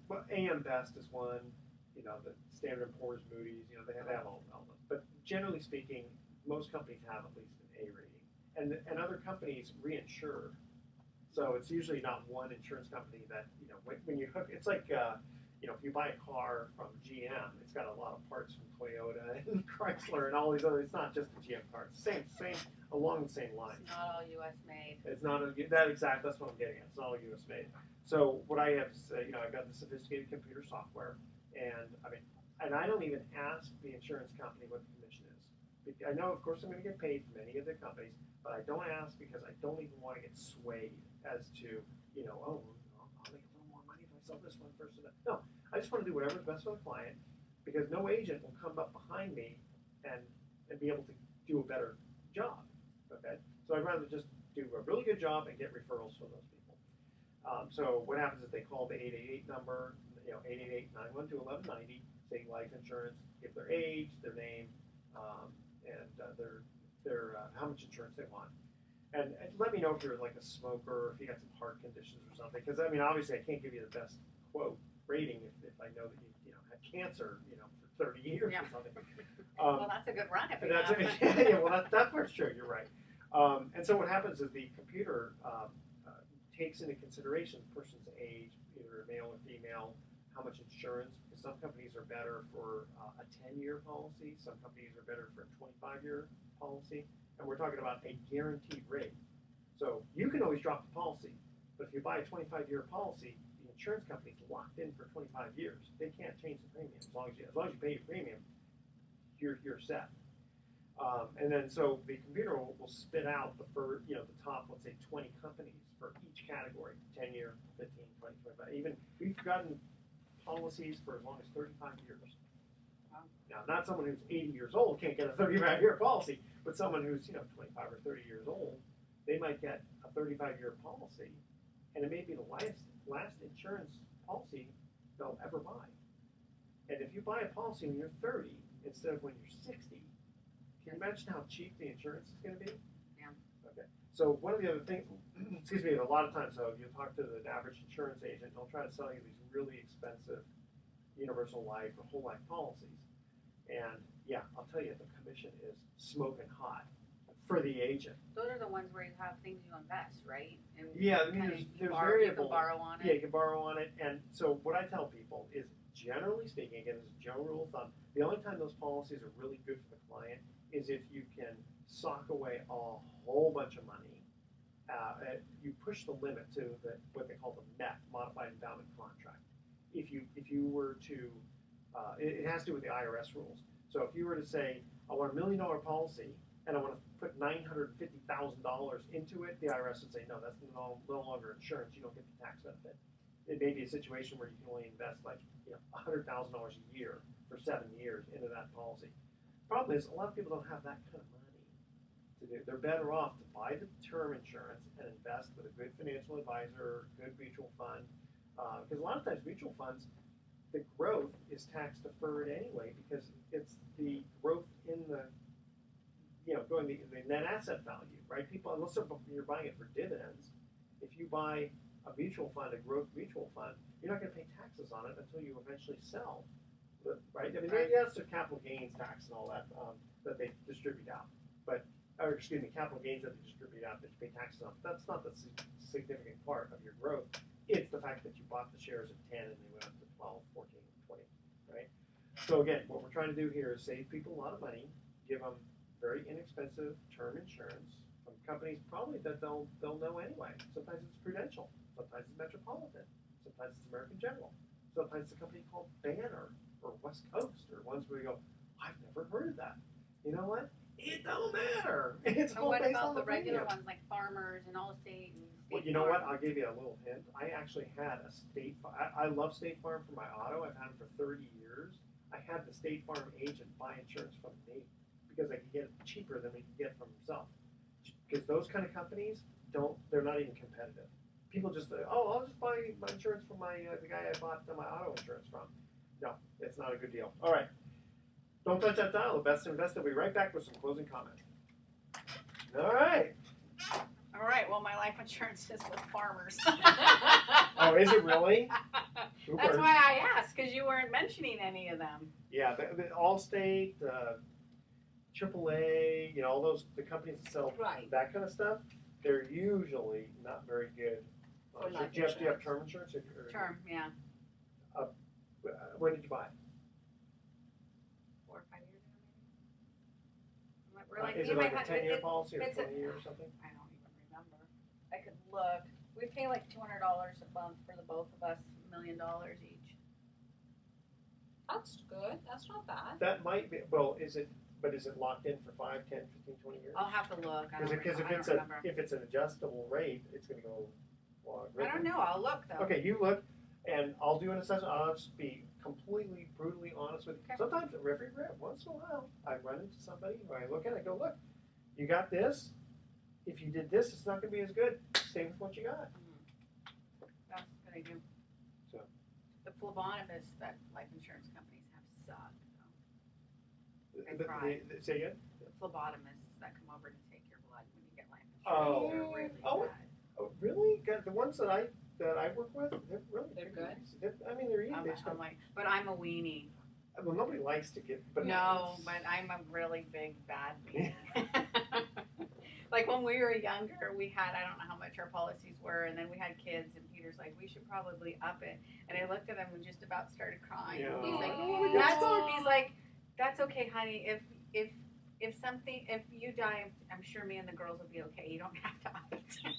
But AM Best is one, the Standard & Poor's, Moody's, they have all of them. But generally speaking, most companies have at least an A rating. And other companies reinsure. So it's usually not one insurance company that, when you hook, it's like, if you buy a car from GM, it's got a lot of parts from Toyota and Chrysler and all these other, it's not just the GM cars. Same, along the same lines. It's not all U.S. made. It's not, that's what I'm getting at. It's not all U.S. made. So what I have is, I've got the sophisticated computer software, and I don't even ask the insurance company what the commission is. I know, of course, I'm going to get paid from any of the companies, but I don't ask because I don't even want to get swayed as to, I'll make a little more money if I sell this one versus that. No, I just want to do whatever's best for the client, because no agent will come up behind me and be able to do a better job. Okay, so I'd rather just do a really good job and get referrals from those people. So what happens is they call the 888 number, 888-912-1190, say life insurance, give their age, their name, and their how much insurance they want. And let me know if you're like a smoker, or if you got some heart conditions or something. Because obviously, I can't give you the best quote rating if I know that you had cancer, for 30 years or something. Well, that's a good run if you that's have. Yeah, well, that part's true. You're right. And so what happens is the computer takes into consideration the person's age, either male or female, how much insurance. Because some companies are better for a 10-year policy. Some companies are better for a 25-year policy. And we're talking about a guaranteed rate. So you can always drop the policy, but if you buy a 25-year policy, the insurance company's locked in for 25 years. They can't change the premium as long as you pay your premium. You're set. And then so the computer will spit out the top, let's say 20 companies for each category: 10-year, 15, 20, 25. Even we've gotten policies for as long as 35 years. Now, not someone who's 80 years old can't get a 35-year policy, but someone who's 25 or 30 years old, they might get a 35-year policy, and it may be the last insurance policy they'll ever buy. And if you buy a policy when you're 30 instead of when you're 60, can you imagine how cheap the insurance is going to be? Yeah. Okay. So one of the other things, a lot of times, though, you talk to the average insurance agent, they'll try to sell you these really expensive universal life or whole life policies. And yeah, I'll tell you, the commission is smoking hot for the agent. Those are the ones where you have things you invest, right? And Yeah, there's variable. You can borrow on it. Yeah, you can borrow on it. And so what I tell people is, generally speaking, again, this is a general rule of thumb, the only time those policies are really good for the client is if you can sock away a whole bunch of money. You push the limit to what they call the MET, Modified Endowment Contract. If you were to it has to do with the IRS rules. So if you were to say, I want $1 million policy, and I want to put $950,000 into it, the IRS would say, no, that's no longer insurance. You don't get the tax benefit. It may be a situation where you can only invest $100,000 a year for 7 years into that policy. Problem is, a lot of people don't have that kind of money to do. They're better off to buy the term insurance and invest with a good financial advisor, good mutual fund. Because a lot of times mutual funds, the growth is tax deferred anyway because it's the growth in the, going the net asset value, right? People, unless you're buying it for dividends, if you buy a mutual fund, a growth mutual fund, you're not going to pay taxes on it until you eventually sell, right? I mean, yes, there's capital gains tax and all that that they distribute out, capital gains that they distribute out that you pay taxes on. But that's not the significant part of your growth. It's the fact that you bought the shares at 10 and they went up to 12, 14, 20, right? So again, what we're trying to do here is save people a lot of money, give them very inexpensive term insurance from companies probably that they'll know anyway. Sometimes it's Prudential, sometimes it's Metropolitan, sometimes it's American General, sometimes it's a company called Banner or West Coast or ones where you go, I've never heard of that. You know what? It don't matter. It's all what based about on the regular premium. ones like Farmers and Allstate and State Well, you know what? Farm? I'll give you a little hint. I actually had a State Farm. I love State Farm for my auto. I've had it for 30 years. I had the State Farm agent buy insurance from me because I could get it cheaper than they could get from themselves. Because those kind of companies they're not even competitive. People just say, oh, I'll just buy my insurance from the guy I bought my auto insurance from. No, it's not a good deal. All right. Don't touch that dial. The best investor. We'll be right back with some closing comments. All right. All right, well, my life insurance is with Farmers. Oh, is it really? That's why I asked, because you weren't mentioning any of them. Yeah, the Allstate, AAA, all the companies that sell Right. that kind of stuff, they're usually not very good. For life Do you have insurance. term insurance? Term, yeah. When did you buy it? 4 or 5 years ago, maybe. We're like, Is me it and like my a 10-year policy or it's a- 20-year or something? I don't even remember. I could look. We pay like $200 a month for the both of us, $1 million each. That's good. That's not bad. That might be, well, is it locked in for 5, 10, 15, 20 years? I'll have to look. I don't Because remember. if it's an adjustable rate, it's going to go. I don't know. I'll look though. Okay, you look, and I'll do an assessment. I'll just be completely, brutally honest with you. Okay. Sometimes at Referee Grab, once in a while, I run into somebody who I look at it and go, look, you got this. If you did this, it's not going to be as good. Stay with what you got. That's what I do. So. The phlebotomists that life insurance companies have suck. I The- tried. say again? The phlebotomists that come over to take your blood when you get life Oh. insurance, they're really Oh. bad. Oh, really? The ones that I work with, they're really They're pretty good? easy. They're easy. They just I'm like, but I'm a weenie. well, nobody likes to get. But No, but I'm a really big bad weenie. Like when we were younger, we had, I don't know how much our policies were, and then we had kids, and Peter's like, we should probably up it. And I looked at him and just about started crying. Yeah. He's like, Oh, he's like, that's okay, honey. If you die, I'm sure me and the girls will be okay. You don't have to up it.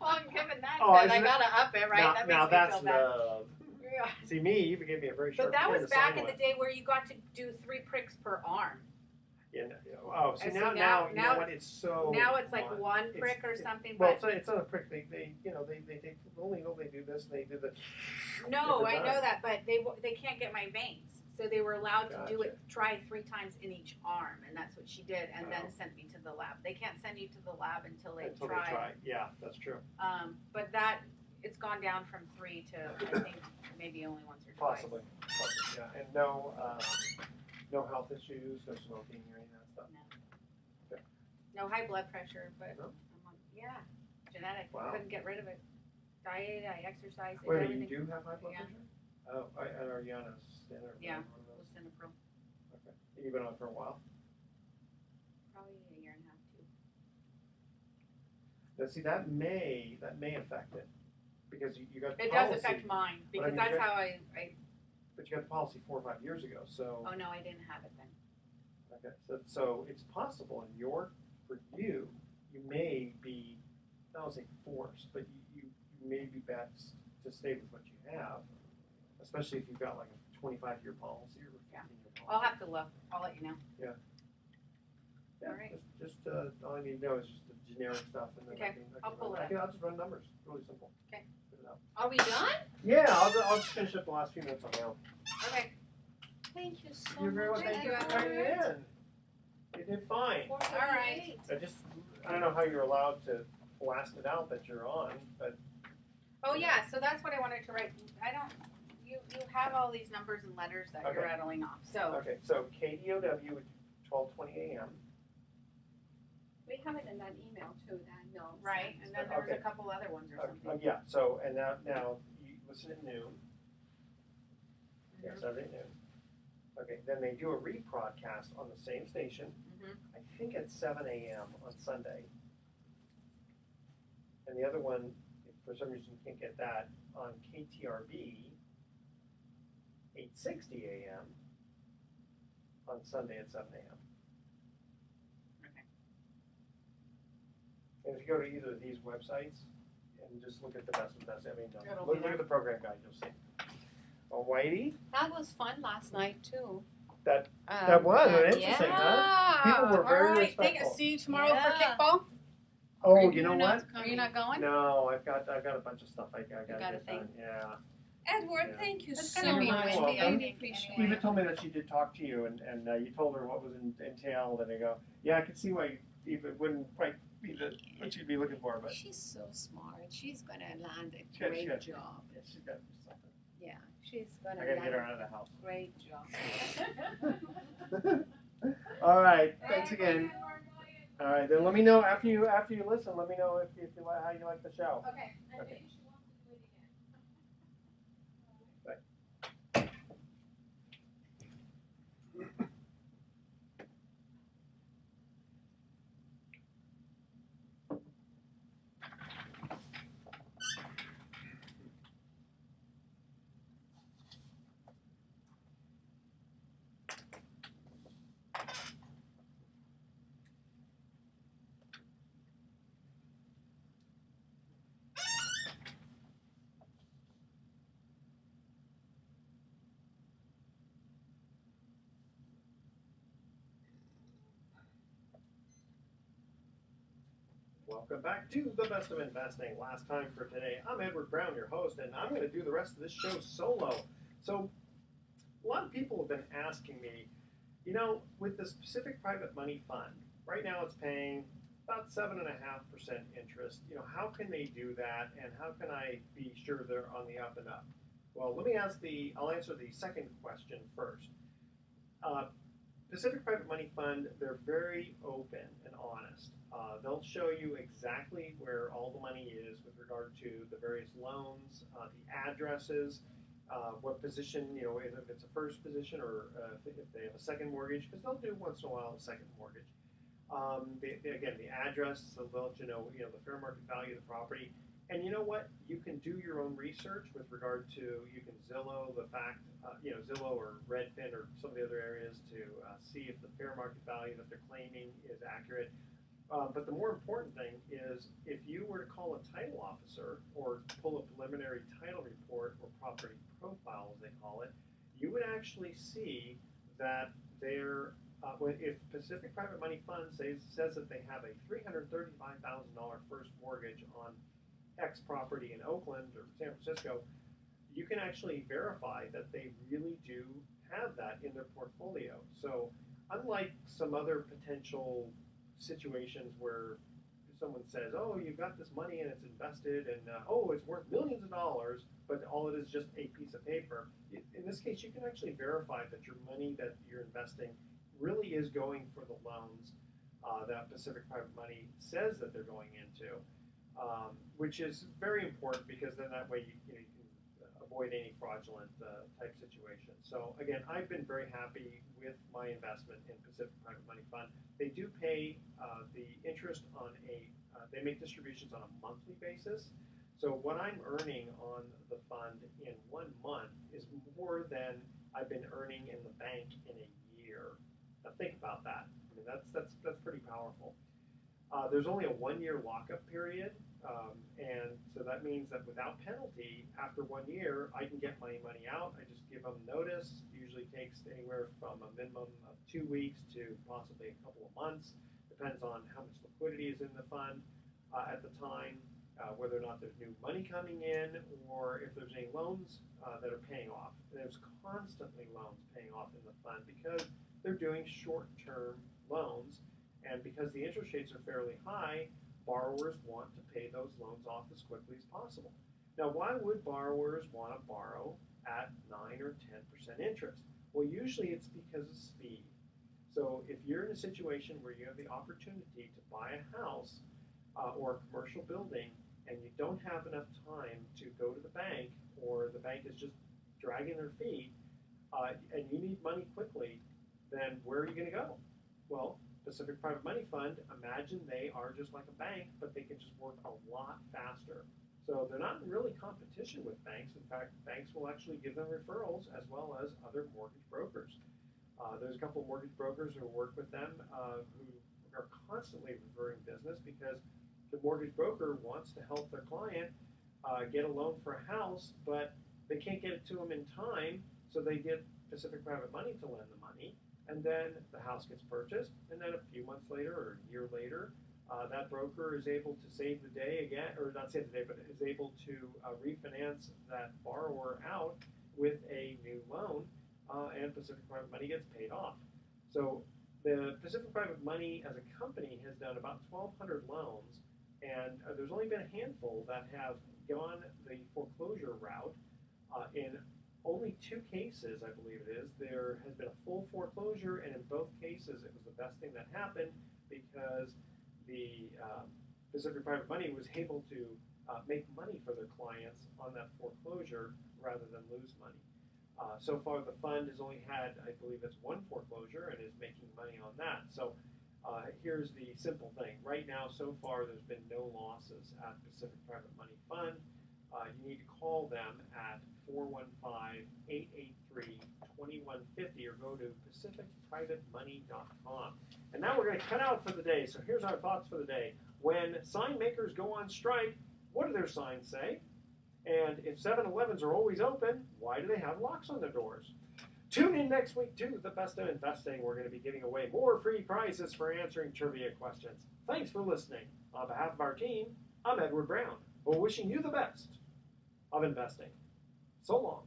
Well, given that said, I isn't it- gotta up it, right? That makes now me that's feel bad. love. Yeah. See, me, you could give me a very short But that pen was to sign back in the with. day where you got to do 3 pricks per arm. Yeah, oh, see And so now now- you know what? It's so. Now it's like much. 1 prick or something. Well, But it's not a prick. They only do this. And they do the. no, they're I done. know that. But they can't get my veins, so they were allowed to do Gotcha. it. Try 3 times in each arm, and that's what she did. And Oh. then sent me to the lab. They can't send you to the lab until they Until try. they try. Yeah, that's true. But that it's gone down from 3 to I think maybe only once or twice. Possibly, yeah. And no health issues, no smoking or any of that stuff. No high blood pressure, but No? I'm like, yeah, genetic. Wow. Couldn't get rid of it. Diet, I exercise, Wait, everything. you do have high blood Yeah. pressure? Oh, and are you on a standard? Yeah. one of those? Lisinopril. Okay. You've been on it for a while. Probably a year and a half, 2. Now, see, that may affect it because you got the It policy. does affect mine But I because mean, that's you how I. But you got the policy 4 or 5 years ago, so. Oh no, I didn't have it then. Okay, so it's possible for you may be, I don't want to say forced, but you may be best to stay with what you have, especially if you've got like a 25-year policy or a 15-year policy. I'll have to look. I'll let you know. Yeah, All right. just all I need to know is just the generic stuff, and then Okay, I'll pull it up. I'll just run numbers. Really simple. Okay. Spit it out. Are we done? Yeah, I'll just finish up the last few minutes on my own. Okay. Thank you, you so You're very well. much. Thank you for Edward. coming in. You did fine. 4:38. I don't know how you're allowed to blast it out that you're on, but Oh, yeah, so that's what I wanted to write. You have all these numbers and letters that you're Okay. rattling off, so. okay. So KDOW at 12:20 a.m. We have it in that email too, that no. Right, and then there was a Okay. couple other ones or something. Yeah. So and now you listen at noon. Yeah, Saturday at noon. Okay. Then they do a rebroadcast on the same station. Mhm. I think at 7 a.m. on Sunday. And the other one, if for some reason you can't get that, on KTRB, 8:60 a.m. on Sunday at 7 a.m. Okay. And if you go to either of these websites and just look at the best of the best, I mean, It'll look be at there. the program guide, you'll see. Alrighty, That was fun last night too. that was interesting, yeah. huh? People were very All right, respectful. see you tomorrow for Yeah. kickball? Oh, Are you know what? Are you not going? No, I've got a bunch of stuff I gotta got a get thing? done. Yeah. Edward, Yeah. thank you It's so gonna be You're much. welcome. windy, I We think, appreciate anyway. Eva told me that she did talk to you, and you told her what was entailed, and I go, yeah, I could see why Eva wouldn't quite be what you'd be looking for, but She's so smart. She's gonna land a Good, great good. job. yeah, she's got to do something. Yeah, she's gonna I gotta land get her a out of the house. great job. All right, thanks again. All right, then let me know after you listen. Let me know if you how you like the show. Okay. Okay. Welcome back to the Best of Investing. Last time for today, I'm Edward Brown, your host, and I'm going to do the rest of this show solo. So, a lot of people have been asking me, with the Specific Private Money Fund, right now it's paying about 7.5% interest. How can they do that, and how can I be sure they're on the up and up? Well, I'll answer the second question first. Pacific Private Money Fund, they're very open and honest. They'll show you exactly where all the money is with regard to the various loans, the addresses, what position, if it's a first position or if they have a second mortgage, because they'll do once in a while a second mortgage. Again, the address, so they'll let you know, the fair market value of the property. And you know what? You can do your own research with regard to, you can Zillow the fact, Zillow or Redfin or some of the other areas to see if the fair market value that they're claiming is accurate. But the more important thing is if you were to call a title officer or pull a preliminary title report or property profile, as they call it, you would actually see that if Pacific Private Money Fund says that they have a $335,000 first mortgage on X property in Oakland or San Francisco, you can actually verify that they really do have that in their portfolio. So unlike some other potential situations where someone says, oh, you've got this money and it's invested and it's worth millions of dollars, but all it is just a piece of paper. In this case, you can actually verify that your money that you're investing really is going for the loans that Pacific Private Money says that they're going into, which is very important because then that way you can avoid any fraudulent type situation. So again, I've been very happy with my investment in Pacific Private Money Fund. They do pay the interest on they make distributions on a monthly basis. So what I'm earning on the fund in 1 month is more than I've been earning in the bank in a year. Now think about that. I mean, that's pretty powerful. There's only a 1-year lockup period, and so that means that without penalty, after 1 year, I can get my money out. I just give them notice. Usually takes anywhere from a minimum of 2 weeks to possibly a couple of months. Depends on how much liquidity is in the fund at the time. whether or not there's new money coming in or if there's any loans that are paying off. There's constantly loans paying off in the fund because they're doing short-term loans, and because the interest rates are fairly high, borrowers want to pay those loans off as quickly as possible. Now, why would borrowers want to borrow at 9 or 10% interest? Well, usually it's because of speed. So if you're in a situation where you have the opportunity to buy a house or a commercial building and you don't have enough time to go to the bank, or the bank is just dragging their feet, and you need money quickly, then where are you going to go? Well, Pacific Private Money Fund, imagine they are just like a bank, but they can just work a lot faster. So they're not in really competition with banks. In fact, banks will actually give them referrals as well as other mortgage brokers. There's a couple of mortgage brokers who work with them who are constantly referring business because the mortgage broker wants to help their client get a loan for a house, but they can't get it to them in time, so they get Pacific Private Money to lend the money, and then the house gets purchased, and then a few months later or a year later, that broker is able to save the day again, or not save the day, but is able to refinance that borrower out with a new loan, and Pacific Private Money gets paid off. So the Pacific Private Money as a company has done about 1,200 loans, and there's only been a handful that have gone the foreclosure route. In only 2 cases, I believe it is, there has been a full foreclosure, and in both cases it was the best thing that happened because the Pacific Private Money was able to make money for their clients on that foreclosure rather than lose money. So far, the fund has only had, I believe it's 1 foreclosure and is making money on that. So here's the simple thing. Right now, so far, there's been no losses at Pacific Private Money Fund. You need to call them at 415-883-2150 or go to pacificprivatemoney.com. And now we're going to cut out for the day. So here's our thoughts for the day. When sign makers go on strike, what do their signs say? And if 7-Elevens are always open, why do they have locks on their doors? Tune in next week to The Best of Investing. We're going to be giving away more free prizes for answering trivia questions. Thanks for listening. On behalf of our team, I'm Edward Brown. We're wishing you the best of investing. So long.